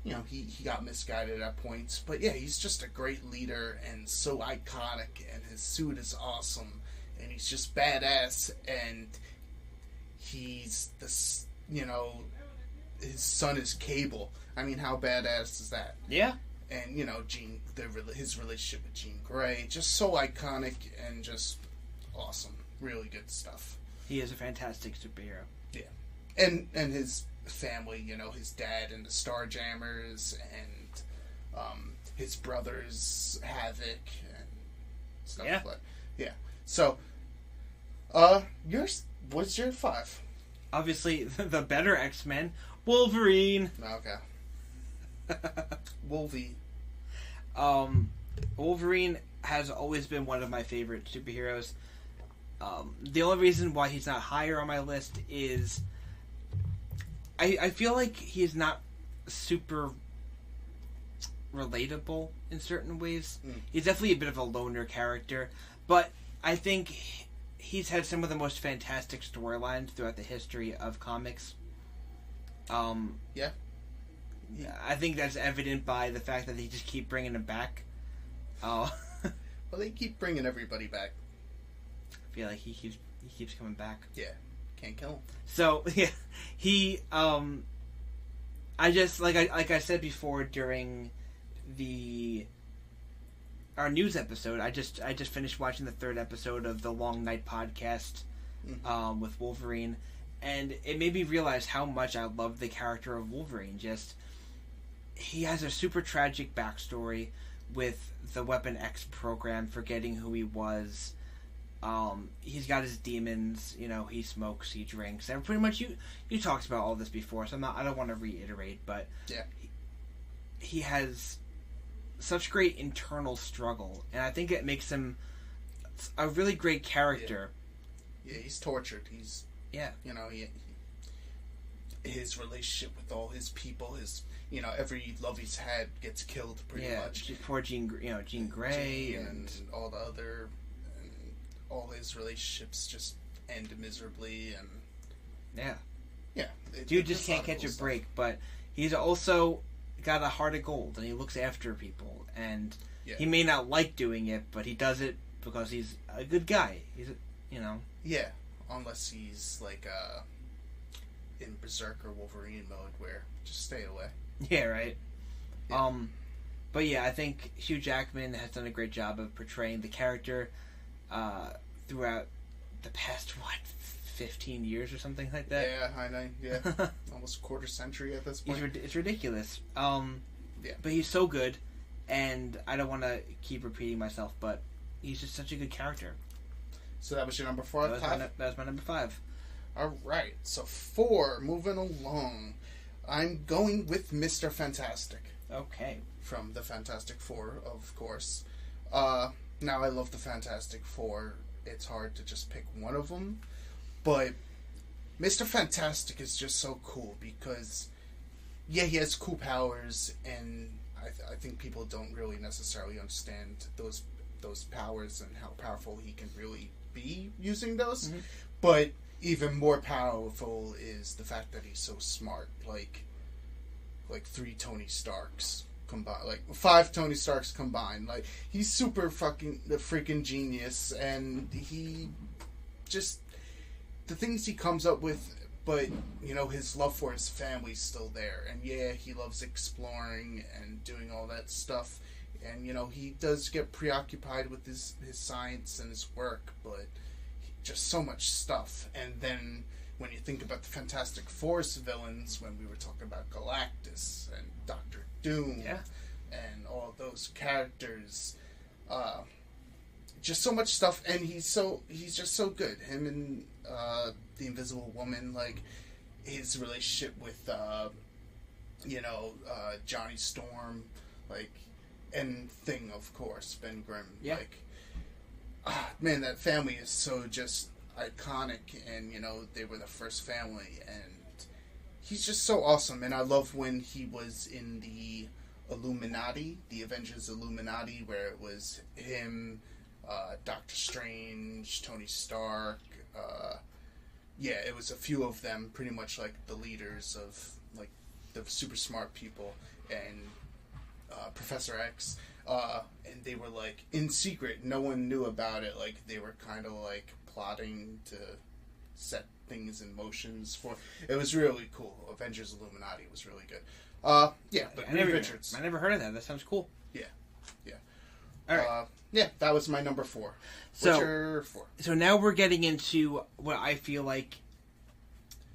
he got misguided at points, but yeah, he's just a great leader and so iconic, and his suit is awesome, and he's just badass, and he's his son is Cable. I mean, how badass is that? Yeah. And his relationship with Jean Grey, just so iconic and just awesome. Really good stuff. He is a fantastic superhero. Yeah. And his family, his dad and the Starjammers, and his brothers, Havoc, and stuff like that. Yeah. So, what's your 5? Obviously, the better X-Men, Wolverine. Okay. Wolvie. Wolverine has always been one of my favorite superheroes. The only reason why he's not higher on my list is I feel like he's not super relatable in certain ways. He's definitely a bit of a loner character, but I think he's had some of the most fantastic storylines throughout the history of comics. Yeah. I think that's evident by the fact that they just keep bringing him back. Well, they keep bringing everybody back. I feel like he keeps coming back. Yeah, can't kill him. So yeah, he I just like I said before during our news episode. I just finished watching the 3rd episode of the Long Night podcast with Wolverine, and it made me realize how much I love the character of Wolverine. Just he has a super tragic backstory with the Weapon X program forgetting who he was. He's got his demons, he smokes, he drinks, and pretty much you talked about all this before, so I don't want to reiterate, but yeah, he has such great internal struggle, and I think it makes him a really great character. Yeah, he's tortured. He's his relationship with all his people, his every love he's had gets killed pretty much. Poor Jean Grey and all the other, and all his relationships just end miserably, and dude just can't catch a break. But he's also got a heart of gold, and he looks after people, and he may not like doing it, but he does it because he's a good guy. He's unless he's like in Berserker Wolverine mode, where just stay away. Yeah, right. But yeah, I think Hugh Jackman has done a great job of portraying the character throughout the past 15 years or something like that. Yeah, I know. Yeah, almost a quarter century at this point. It's ridiculous. But he's so good, and I don't want to keep repeating myself, but he's just such a good character. So that was your number 4. That was my number 5. All right, so 4. Moving along, I'm going with Mr. Fantastic. Okay. From the Fantastic Four, of course. Now I love the Fantastic Four. It's hard to just pick one of them, but Mr. Fantastic is just so cool because, he has cool powers, and I think people don't really necessarily understand those powers and how powerful he can really be using those. Mm-hmm. But even more powerful is the fact that he's so smart, like 3 Tony Starks combined, like 5 Tony Starks combined. Like, he's super freaking genius, and he just, the things he comes up with, but his love for his family's still there, and he loves exploring and doing all that stuff, and he does get preoccupied with his science and his work, but just so much stuff. And then when you think about the Fantastic Four's villains, when we were talking about Galactus and Doctor Doom, and all those characters, just so much stuff, and he's just so good. Him and the Invisible Woman, like his relationship with Johnny Storm, like, and Thing, of course, Ben Grimm, like. Man, that family is so just iconic, and they were the first family, and he's just so awesome. And I love when he was in the Illuminati, the Avengers Illuminati, where it was him, Doctor Strange, Tony Stark, it was a few of them, pretty much like the leaders of like the super smart people, and Professor X. And they were like in secret, no one knew about it, like they were kind of like plotting to set things in motions for it. Was really cool. Avengers Illuminati was really good. But Reed Richards, I never heard of that. That sounds cool. All right. That was my number 4. What's your 4? So now we're getting into what I feel like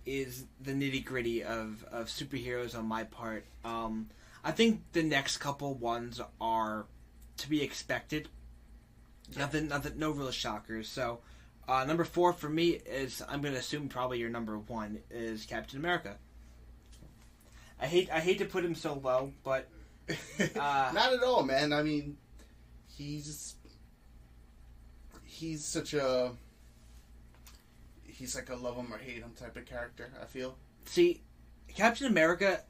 is the nitty gritty of superheroes on my part. I think the next couple ones are to be expected. No real shockers. So, number 4 for me is, I'm going to assume probably your number 1 is Captain America. I hate to put him so low, but not at all, man. I mean, he's like a love him or hate him type of character, I feel. See, Captain America,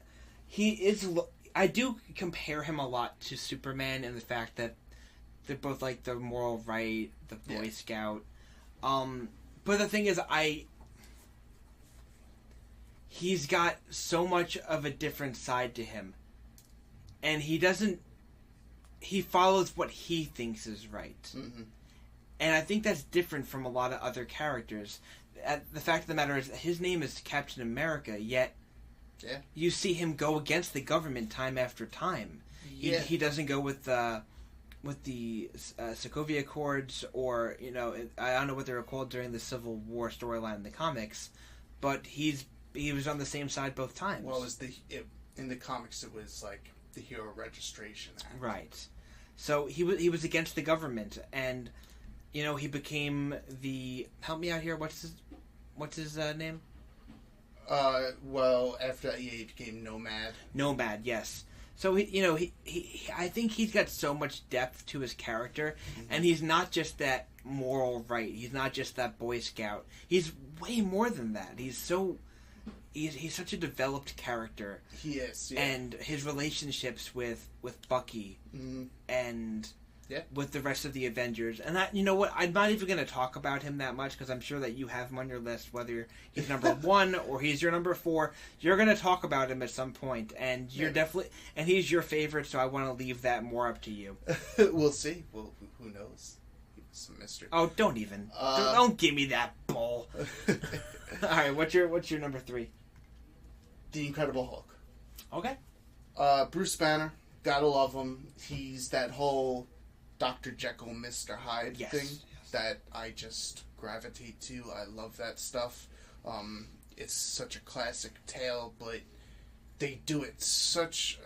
he is. I do compare him a lot to Superman in the fact that they're both like the moral right, the Boy Scout. But the thing is, he's got so much of a different side to him, and he follows what he thinks is right. Mm-hmm. And I think that's different from a lot of other characters. The fact of the matter is, his name is Captain America, yet you see him go against the government time after time. Yeah. He doesn't go with the Sokovia Accords, or I don't know what they were called during the Civil War storyline in the comics, but he was on the same side both times. Well, in the comics it was like the Hero Registration Act. Right. So he was against the government, and he became the, help me out here, what's his name? Well, after that he became Nomad. Nomad, yes. So he I think he's got so much depth to his character, and he's not just that moral right. He's not just that Boy Scout. He's way more than that. He's such a developed character. He is, yeah. And his relationships with Bucky and with the rest of the Avengers. And you know what? I'm not even going to talk about him that much because I'm sure that you have him on your list, whether he's number 1 or he's your number 4. You're going to talk about him at some point, and you're definitely, and he's your favorite. So I want to leave that more up to you. We'll see. Well, who knows? It's a mystery. Oh, don't even. Don't give me that bull. All right, what's your number 3? The Incredible Hulk. Okay. Bruce Banner, gotta love him. He's that whole Dr. Jekyll, Mr. Hyde thing that I just gravitate to. I love that stuff. It's such a classic tale, but they do it such.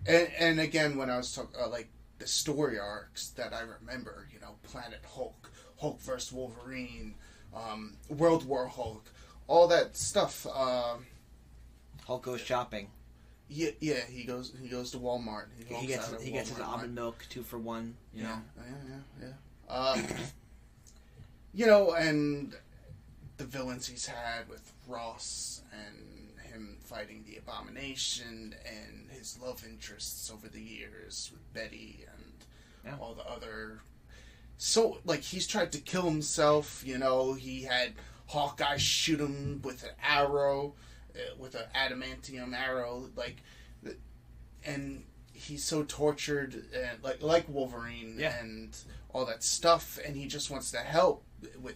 And again, when I was talking like the story arcs that I remember, Planet Hulk, Hulk vs. Wolverine, World War Hulk, all that stuff. Hulk goes shopping. Yeah, he goes to Walmart. He gets his almond milk 2 for 1. Yeah. And the villains he's had with Ross and him fighting the Abomination and his love interests over the years with Betty and all the other. So he's tried to kill himself. He had Hawkeye shoot him with an arrow. With an adamantium arrow, and he's so tortured, and like Wolverine and all that stuff, and he just wants to help with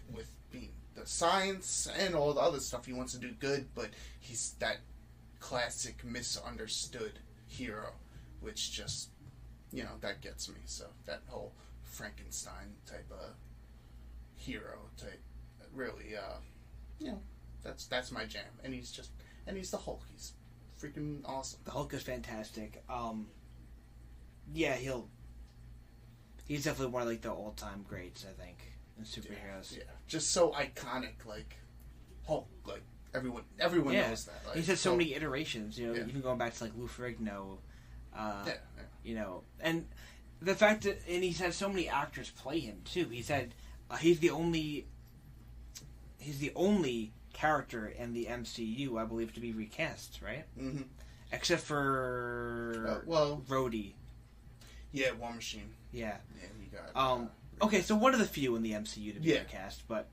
being the science and all the other stuff. He wants to do good, but he's that classic misunderstood hero, which just that gets me. So that whole Frankenstein type of hero type, really, that's my jam, and he's the Hulk. He's freaking awesome. The Hulk is fantastic. He's definitely one of the all-time greats, I think, in superheroes. Yeah. Just so iconic, Hulk. Everyone knows that. He's had so many iterations. Even going back to Lou Ferrigno. And the fact that, and he's had so many actors play him too. He's the only character in the MCU, I believe, to be recast, right? Mm-hmm. Except for Rhodey. Yeah, War Machine. Yeah. Yeah, he got. Okay, so one of the few in the MCU to be recast, but.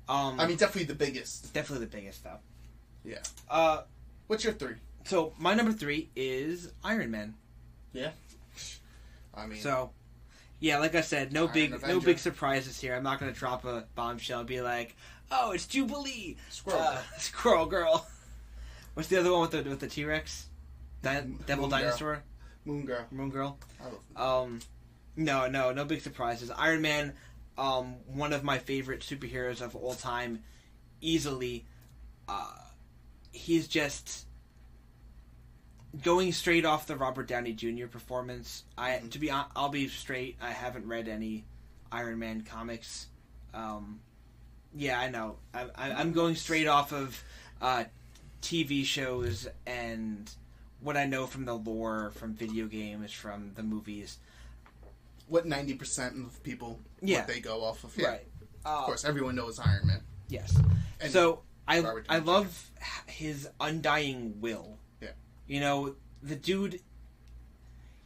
Definitely the biggest. Definitely the biggest, though. Yeah. What's your 3? So my number 3 is Iron Man. Yeah. So. Yeah, like I said, no big surprises here. I'm not going to drop a bombshell and be like, "Oh, it's Jubilee, Squirrel Girl." What's the other one with the T-Rex? Devil Dinosaur? Moon Girl. No big surprises. Iron Man, one of my favorite superheroes of all time, easily. He's just going straight off the Robert Downey Jr. performance. I'll be straight. I haven't read any Iron Man comics. Yeah, I know. I'm going straight off of TV shows and what I know from the lore, from video games, from the movies. What 90% of people, what they go off of. Yeah. Right. Of course, everyone knows Iron Man. Yes. And so, I love his undying will. Yeah. You know, the dude,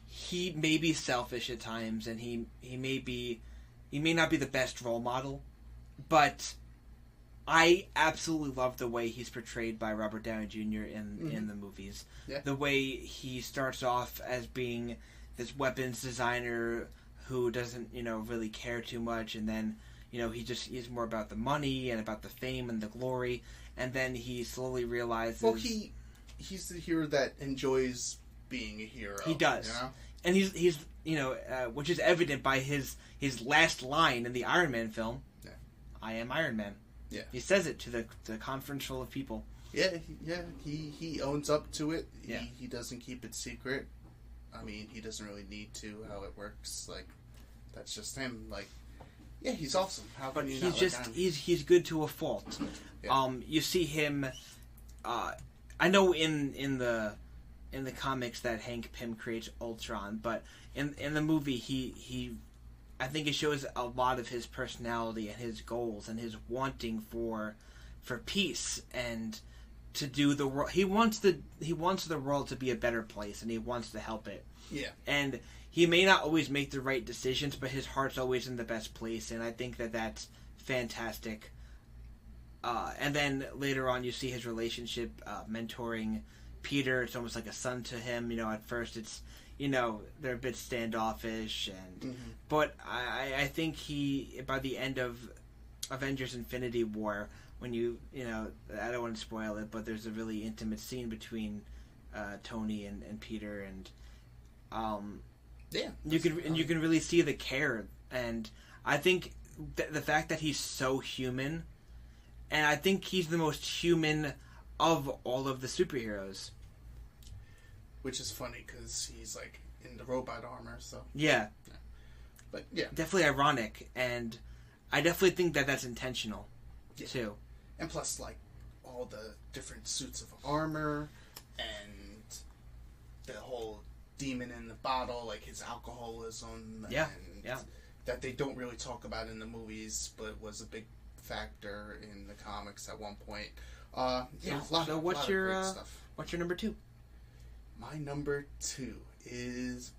he may be selfish at times, and he may not be the best role model, but I absolutely love the way he's portrayed by Robert Downey Jr. in the movies. Yeah. The way he starts off as being this weapons designer who doesn't, really care too much, and then, he's more about the money and about the fame and the glory, and then he slowly realizes... Well, he's the hero that enjoys being a hero. He does. And he's which is evident by his last line in the Iron Man film. Yeah. I am Iron Man. Yeah. He says it to the conference full of people. Yeah, he owns up to it. Yeah. He doesn't keep it secret. I mean, he doesn't really need to, how it works. Like, that's just him. Like, yeah, he's awesome. How can you not like him? He's good to a fault. Yeah. You see him, I know in the comics that Hank Pym creates Ultron, but in the movie he I think it shows a lot of his personality and his goals and his wanting for peace and to do the world. He wants the world to be a better place, and he wants to help it. Yeah. And he may not always make the right decisions, but his heart's always in the best place, and I think that's fantastic. And then later on, you see his relationship mentoring Peter. It's almost like a son to him. At first it's, they're a bit standoffish, and but I think he, by the end of Avengers Infinity War, when I don't want to spoil it, but there's a really intimate scene between Tony and Peter, and you can really see the care, and I think the fact that he's so human, and I think he's the most human of all of the superheroes. Which is funny because he's like in the robot armor, so yeah. But yeah, definitely ironic, and I definitely think that's intentional too. And plus, like, all the different suits of armor and the whole demon in the bottle, like his alcoholism, and that they don't really talk about in the movies, but was a big factor in the comics at one point. What's your number 2? My number 2 is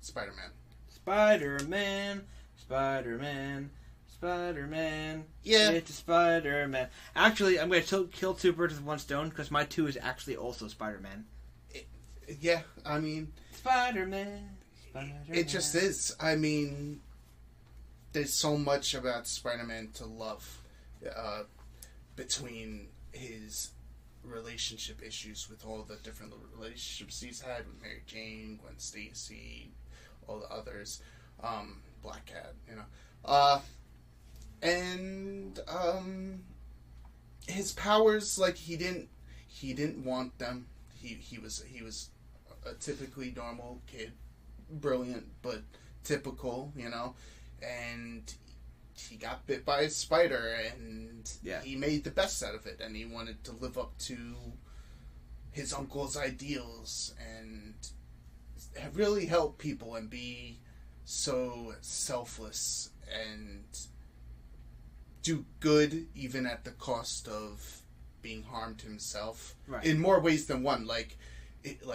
Spider-Man. Spider-Man. Yeah. It's a Spider-Man. Actually, I'm going to kill 2 birds with 1 stone, because my 2 is actually also Spider-Man. Yeah, I mean... Spider-Man. It just is. I mean, there's so much about Spider-Man to love. Between his relationship issues with all the different relationships he's had with Mary Jane, Gwen Stacy, all the others, Black Cat, and his powers, like, he didn't want them. He was a typically normal kid, brilliant but typical, and he got bit by a spider, and he made the best out of it, and he wanted to live up to his uncle's ideals and really help people and be so selfless and do good even at the cost of being harmed himself. Right. In more ways than one. Like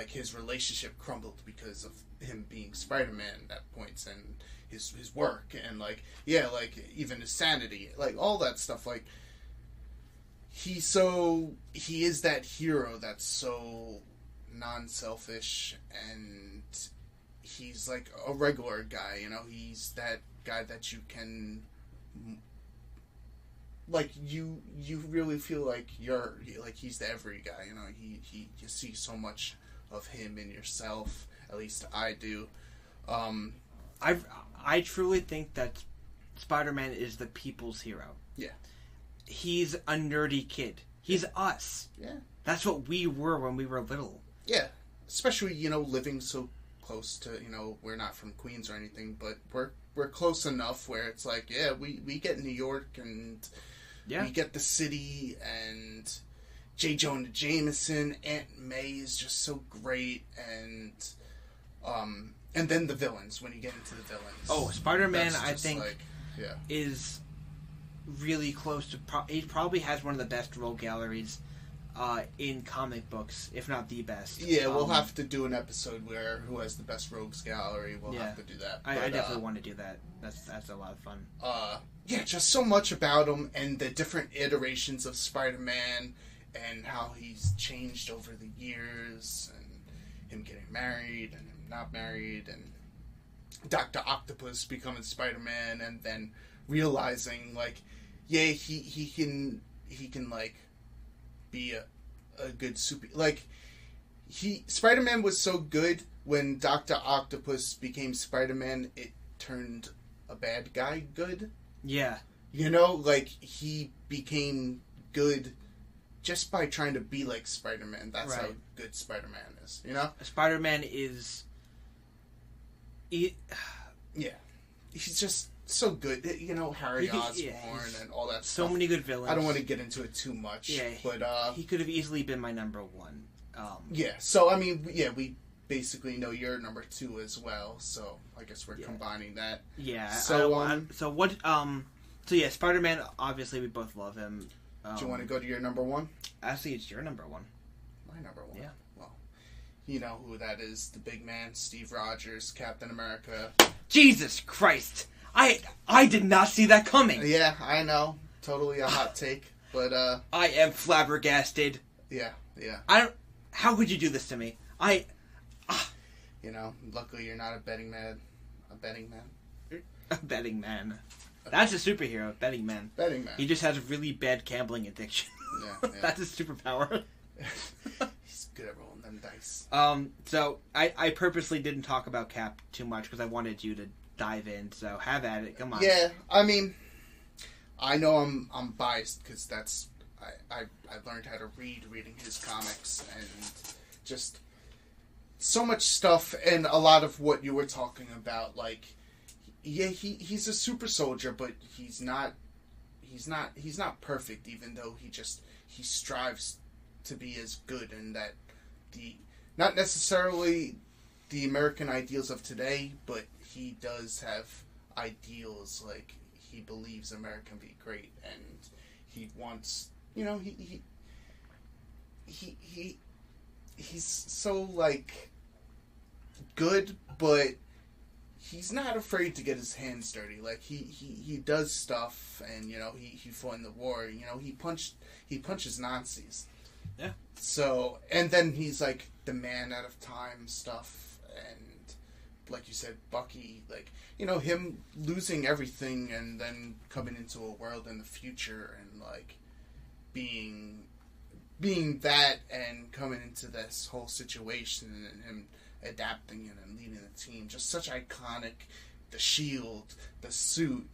his relationship crumbled because of him being Spider-Man at points, and his work, and even his sanity, like all that stuff. Like he is that hero that's so non-selfish, and he's like a regular guy, he's that guy that you can, like, you really feel like you're like he's the every guy, you see so much of him in yourself, at least I do. I truly think that Spider-Man is the people's hero. Yeah. He's a nerdy kid. He's us. Yeah. That's what we were when we were little. Yeah. Especially, living so close to, we're not from Queens or anything, but we're close enough where it's like, we get New York, and we get the city, and J. Jonah Jameson, Aunt May is just so great, and then the villains, when you get into the villains. Oh, Spider-Man, I think, like, yeah, is really close to... he probably has one of the best role galleries in comic books, if not the best. Yeah, we'll have to do an episode where who has the best rogues gallery. We'll have to do that. I definitely want to do that. That's a lot of fun. Yeah, just so much about him and the different iterations of Spider-Man and how he's changed over the years, and him getting married and him not married, and Dr. Octopus becoming Spider-Man, and then realizing, like, yeah, he can like be a good super, like, Spider-Man was so good when Dr. Octopus became Spider-Man, it turned a bad guy good. Yeah. You know, like, he became good just by trying to be like Spider-Man. That's how good Spider-Man is, you know? Spider-Man is... Yeah. He's just so good. You know, Harry Osborn and all that stuff. So many good villains. I don't want to get into it too much. Yeah, but he could have easily been my number one. Yeah, so, I mean, yeah, we basically know you're number 2 as well, so I guess we're combining that. Yeah. So, So, yeah, Spider-Man, obviously, we both love him. Do you want to go to your number 1? Actually, it's your number 1. My number 1? Yeah. Well, you know who that is. The big man, Steve Rogers, Captain America. Jesus Christ! I did not see that coming! Yeah, I know. Totally a hot take, but, I am flabbergasted. Yeah. How could you do this to me? You know, luckily you're not a betting man. A betting man? A betting man. That's a superhero, betting man. Betting man. He just has a really bad gambling addiction. Yeah. That's his superpower. He's good at rolling them dice. So I purposely didn't talk about Cap too much because I wanted you to dive in. So have at it. Come on. Yeah, I mean, I know I'm biased because that's I learned how to reading his comics, and just so much stuff, and a lot of what you were talking about, like. Yeah, he's a super soldier, but he's not perfect, even though he strives to be as good, and that not necessarily the American ideals of today, but he does have ideals, like he believes America can be great, and he wants, you know, he's so, like, good, but he's not afraid to get his hands dirty. Like, he does stuff, and, you know, he fought in the war. You know, he punches Nazis. Yeah. So, and then he's, like, the man out of time stuff, and, like you said, Bucky, like, you know, him losing everything and then coming into a world in the future and, like, being that and coming into this whole situation, and him adapting it and leading the team, just such iconic. The shield, the suit,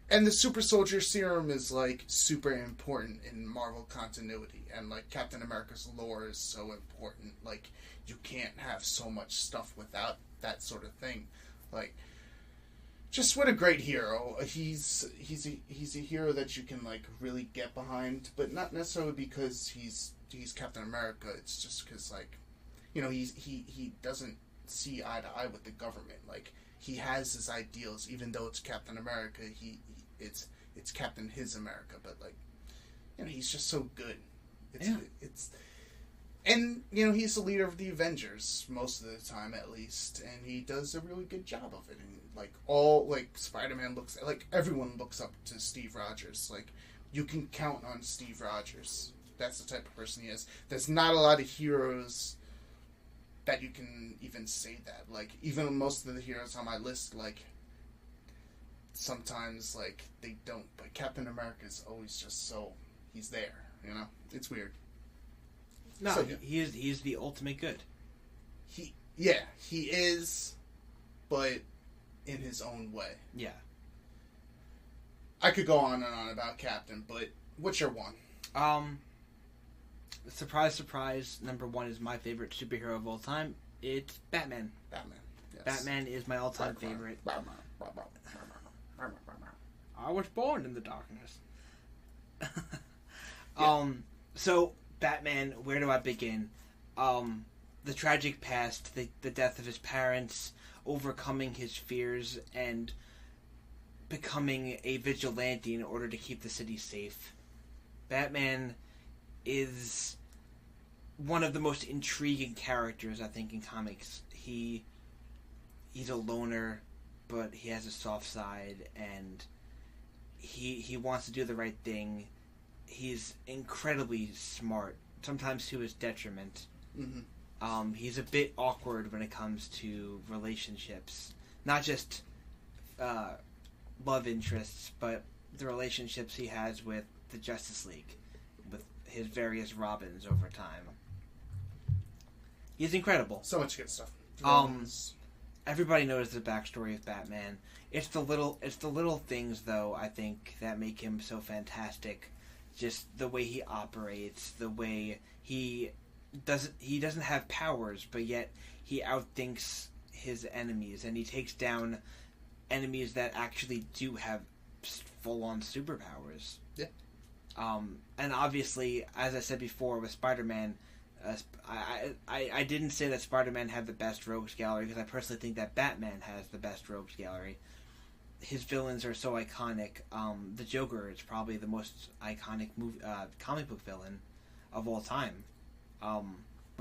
and the super soldier serum is, like, super important in Marvel continuity, and, like, Captain America's lore is so important. Like, you can't have so much stuff without that sort of thing. Like, just what a great hero. He's a hero that you can, like, really get behind, but not necessarily because he's Captain America. It's just because, like, you know, he doesn't see eye to eye with the government. Like, he has his ideals, even though it's Captain America. It's Captain His America, but, like, you know, he's just so good. And, you know, he's the leader of the Avengers most of the time, at least, and he does a really good job of it. And, like, Spider-Man everyone looks up to Steve Rogers. Like, you can count on Steve Rogers. That's the type of person he is. There's not a lot of heroes that you can even say that. Like, even most of the heroes on my list, like, sometimes, like, they don't. But Captain America is always just so... He's there, you know? It's weird. No, so, he is the ultimate good. He is, but in his own way. Yeah. I could go on and on about Captain, but what's your one? Surprise, surprise, number 1 is my favorite superhero of all time. It's Batman. Batman. Yes. Batman is my all-time favorite. I was born in the darkness. Yeah. So Batman, where do I begin? The tragic past, the death of his parents, overcoming his fears, and becoming a vigilante in order to keep the city safe. Batman is one of the most intriguing characters, I think, in comics. He's a loner, but he has a soft side, and he wants to do the right thing. He's incredibly smart, sometimes to his detriment. Mm-hmm. He's a bit awkward when it comes to relationships, not just love interests, but the relationships he has with the Justice League, with his various Robins over time. He's incredible. So much good stuff. Everybody knows the backstory of Batman. It's the little things, though, I think, that make him so fantastic. Just the way he operates, the way he doesn't have powers, but yet he outthinks his enemies, and he takes down enemies that actually do have full-on superpowers. Yeah. And obviously, as I said before, with Spider-Man, I didn't say that Spider-Man had the best rogues gallery, because I personally think that Batman has the best rogues gallery. His villains are so iconic. The Joker is probably the most iconic comic book villain of all time.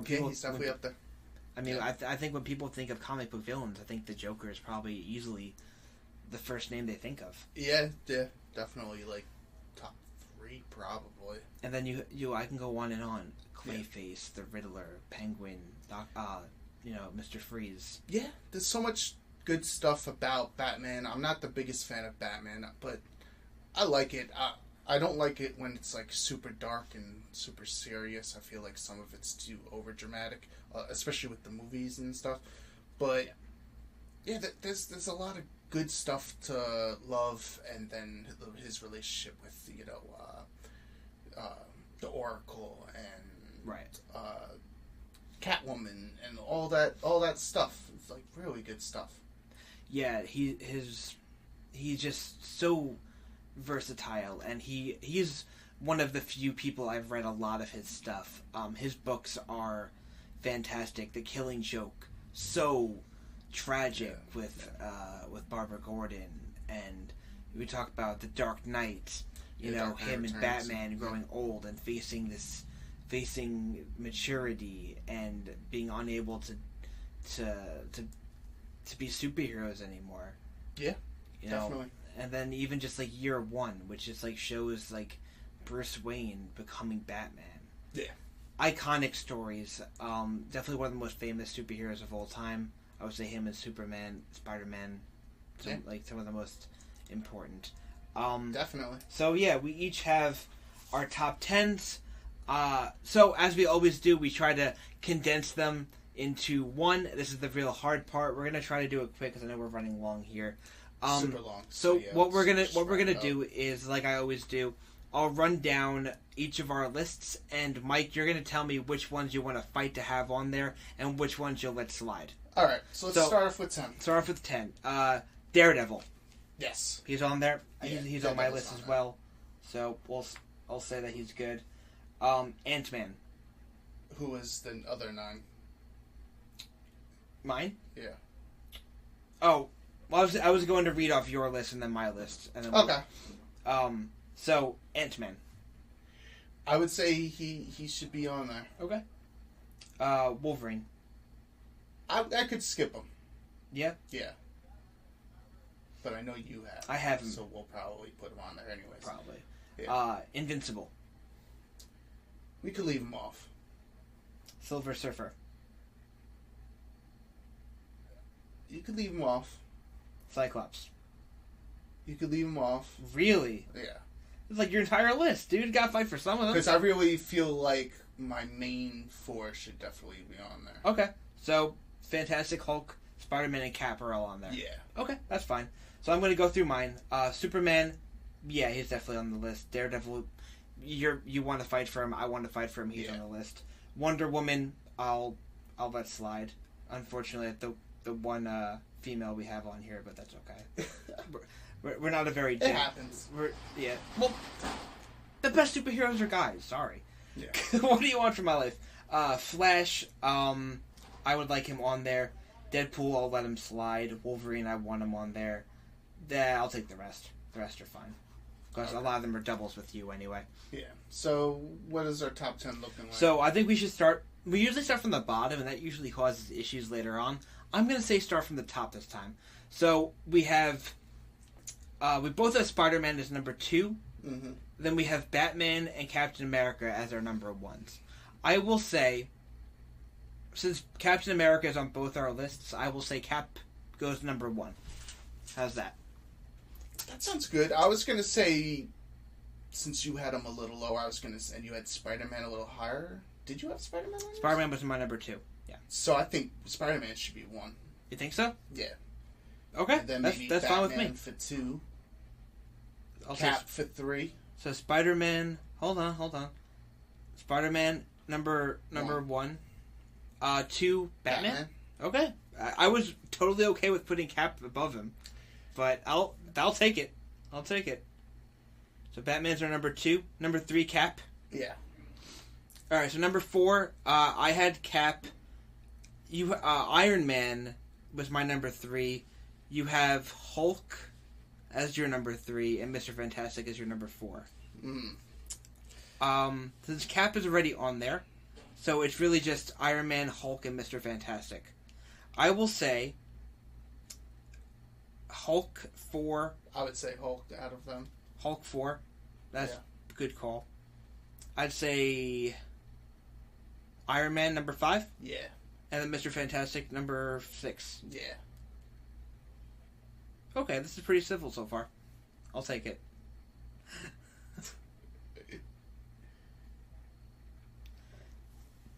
He's definitely up there. I mean, yeah. I think when people think of comic book villains, I think the Joker is probably easily the first name they think of. Yeah, definitely, like, top 3, probably. And then I can go on and on. Clayface, the Riddler, Penguin, Mr. Freeze. Yeah, there's so much good stuff about Batman. I'm not the biggest fan of Batman, but I like it. I don't like it when it's like super dark and super serious. I feel like some of it's too over dramatic, especially with the movies and stuff. But yeah, there's a lot of good stuff to love, and then his relationship with the Oracle and right, Catwoman and all that stuff. It's like really good stuff. Yeah, he's just so versatile, and he's one of the few people I've read a lot of his stuff. His books are fantastic. The Killing Joke, so tragic, with Barbara Gordon, and we talk about The Dark Knight. Him and Batman growing old and facing maturity and being unable to be superheroes anymore. Yeah, definitely. And then even just like Year One, which is like shows like Bruce Wayne becoming Batman. Yeah. Iconic stories. Definitely one of the most famous superheroes of all time. I would say him and Superman, Spider-Man, some of the most important. Definitely. So yeah, we each have our top 10s. So as we always do, we try to condense them into one. This is the real hard part. We're gonna try to do it quick because I know we're running long here. Super long. So yeah, what we're gonna do is, like I always do, I'll run down each of our lists, and Mike, you're gonna tell me which ones you want to fight to have on there, and which ones you'll let slide. All right. So let's start off with 10. Start off with 10. Daredevil. Yes. He's on there. Yeah, he's on my list as well. So I'll say that he's good. Ant-Man. Who is the other 9? Mine? Yeah. Oh, well, I was going to read off your list and then my list. And then okay. So Ant-Man. I would say he should be on there. Okay. Wolverine. I could skip him. Yeah? Yeah. But I know you have. I have him. So we'll probably put him on there anyways. Probably. Yeah. Invincible. We could leave him off. Silver Surfer. You could leave him off. Cyclops. You could leave him off. Really? Yeah. It's like your entire list, dude. You gotta fight for some of them. Because I really feel like my main 4 should definitely be on there. Okay. So, Fantastic Hulk, Spider-Man, and Cap are all on there. Yeah. Okay, that's fine. So I'm going to go through mine. Superman, yeah, he's definitely on the list. Daredevil, you want to fight for him. I want to fight for him. He's on the list. Wonder Woman, I'll let slide. Unfortunately, the one female we have on here, but that's okay. we're not a very... It happens. Well, The best superheroes are guys. Sorry. Yeah. What do you want from my life? Flash. I would like him on there. Deadpool, I'll let him slide. Wolverine, I want him on there. I'll take the rest. The rest are fine. Because a lot of them are doubles with you anyway. Yeah. So, what is our top 10 looking like? So, I think we should start... We usually start from the bottom, and that usually causes issues later on. I'm going to say start from the top this time. So, we have... we both have Spider-Man as number 2. Mm-hmm. Then we have Batman and Captain America as our number 1s. I will say... Since Captain America is on both our lists, I will say Cap goes number 1. How's that? That sounds good. I was going to say, since you had him a little low, I was going to say, and you had Spider-Man a little higher. Did you have Spider-Man on yours? Spider-Man was my number 2. Yeah. So I think Spider-Man should be 1. You think so? Yeah. Okay. And then that's maybe fine with me. Batman for 2. I'll Cap for 3. So Spider-Man... Hold on. Spider-Man, number 1. 2, Batman? Okay. I was totally okay with putting Cap above him. But I'll take it. I'll take it. So Batman's our number 2. Number 3, Cap. Yeah. Alright, so number 4, I had Cap. You Iron Man was my number 3. You have Hulk as your number 3, and Mr. Fantastic as your number 4. Since Cap is already on there, so it's really just Iron Man, Hulk, and Mr. Fantastic. I will say Hulk 4. I would say Hulk out of them. Hulk 4. That's a good call. I'd say Iron Man number 5. Yeah. And then Mr. Fantastic number 6. Yeah. Okay, this is pretty civil so far. I'll take it.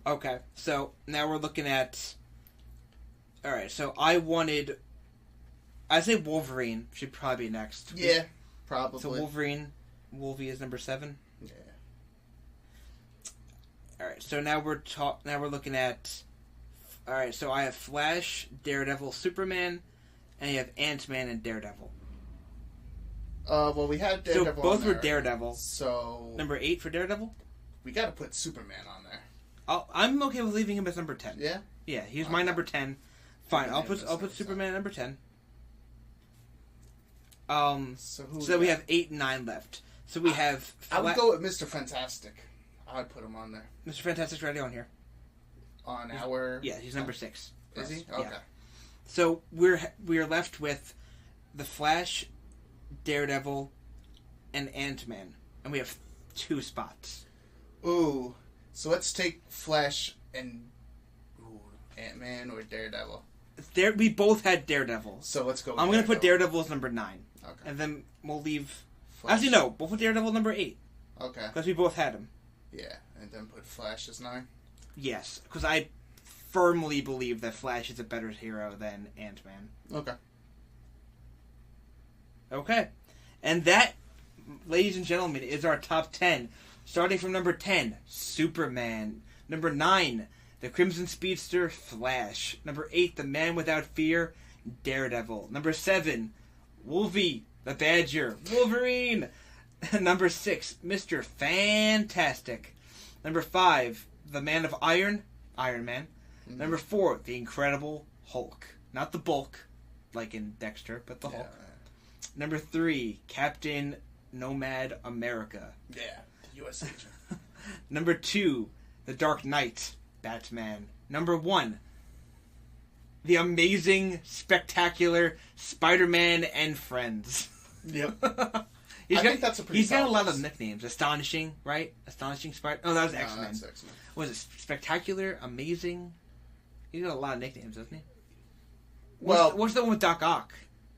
Okay, so now we're looking at... Alright, so I'd say Wolverine should probably be next. Yeah, probably. So Wolvie is number 7? Yeah. Alright, so now we're looking at... Alright, so I have Flash, Daredevil, Superman, and you have Ant-Man and Daredevil. Well, we had Daredevil. So both on were there, Daredevil. So number 8 for Daredevil? We gotta put Superman on there. I'm okay with leaving him as number 10. Yeah? Yeah, he's my number 10. Fine, I'll put Superman at number 10. So we have 8 and 9 left. So we have... I would go with Mr. Fantastic. I would put him on there. Mr. Fantastic's already on here. On our... Yeah, he's number 6. Is he? Okay. Yeah. So we're left with the Flash, Daredevil, and Ant-Man. And we have 2 spots. Ooh. So let's take Flash and Ant-Man or Daredevil. We both had Daredevil. So let's go with I'm going to put Daredevil as number 9. Okay. And then we'll leave... Flash. Actually, no. We'll put Daredevil number 8. Okay. Because we both had him. Yeah. And then put Flash as 9? Yes. Because I firmly believe that Flash is a better hero than Ant-Man. Okay. Okay. And that, ladies and gentlemen, is our top 10. Starting from number 10, Superman. Number 9, the Crimson Speedster, Flash. Number 8, the Man Without Fear, Daredevil. Number 7, Wolvie, the Badger, Wolverine. Number 6, Mr. Fantastic. Number 5, the Man of Iron, Iron Man. Mm-hmm. Number 4, the Incredible Hulk. Not the Bulk, like in Dexter, but the Hulk. Number 3, Captain Nomad America. Yeah, the U.S. agent. Number 2, the Dark Knight, Batman. Number 1, the amazing, spectacular Spider-Man and Friends. Yep. I think that's a pretty He's got a lot list. of nicknames. Astonishing, right? Astonishing Spider... Oh, that was X-Men. That's X-Men. Was it Spectacular? Amazing? He's got a lot of nicknames, doesn't he? Well... What's the one with Doc Ock?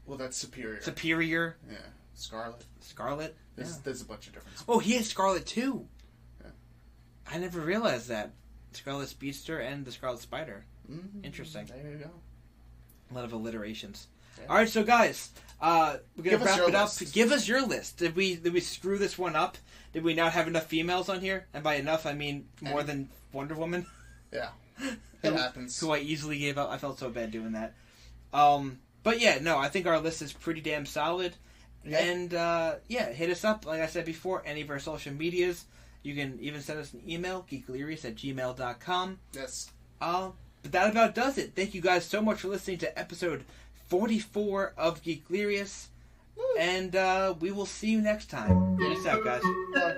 Well, that's Superior. Superior? Yeah. Scarlet. Scarlet? There's a bunch of different... Oh, he has Scarlet, too! Yeah. I never realized that. Scarlet Speedster and the Scarlet Spider. Mm-hmm. Interesting. There you go. A lot of alliterations. Yeah. Alright, so guys, we're gonna wrap it up. List. Give us your list. Did we screw this one up? Did we not have enough females on here? And by enough, I mean more than Wonder Woman. Yeah. It happens. Who I easily gave up. I felt so bad doing that. But yeah, no, I think our list is pretty damn solid. Yeah. And, hit us up, like I said before, any of our social medias. You can even send us an email, geeklirious@gmail.com. Yes. But that about does it. Thank you guys so much for listening to episode 44 of Geeklirious. Woo. And we will see you next time. Peace out, guys. Bye.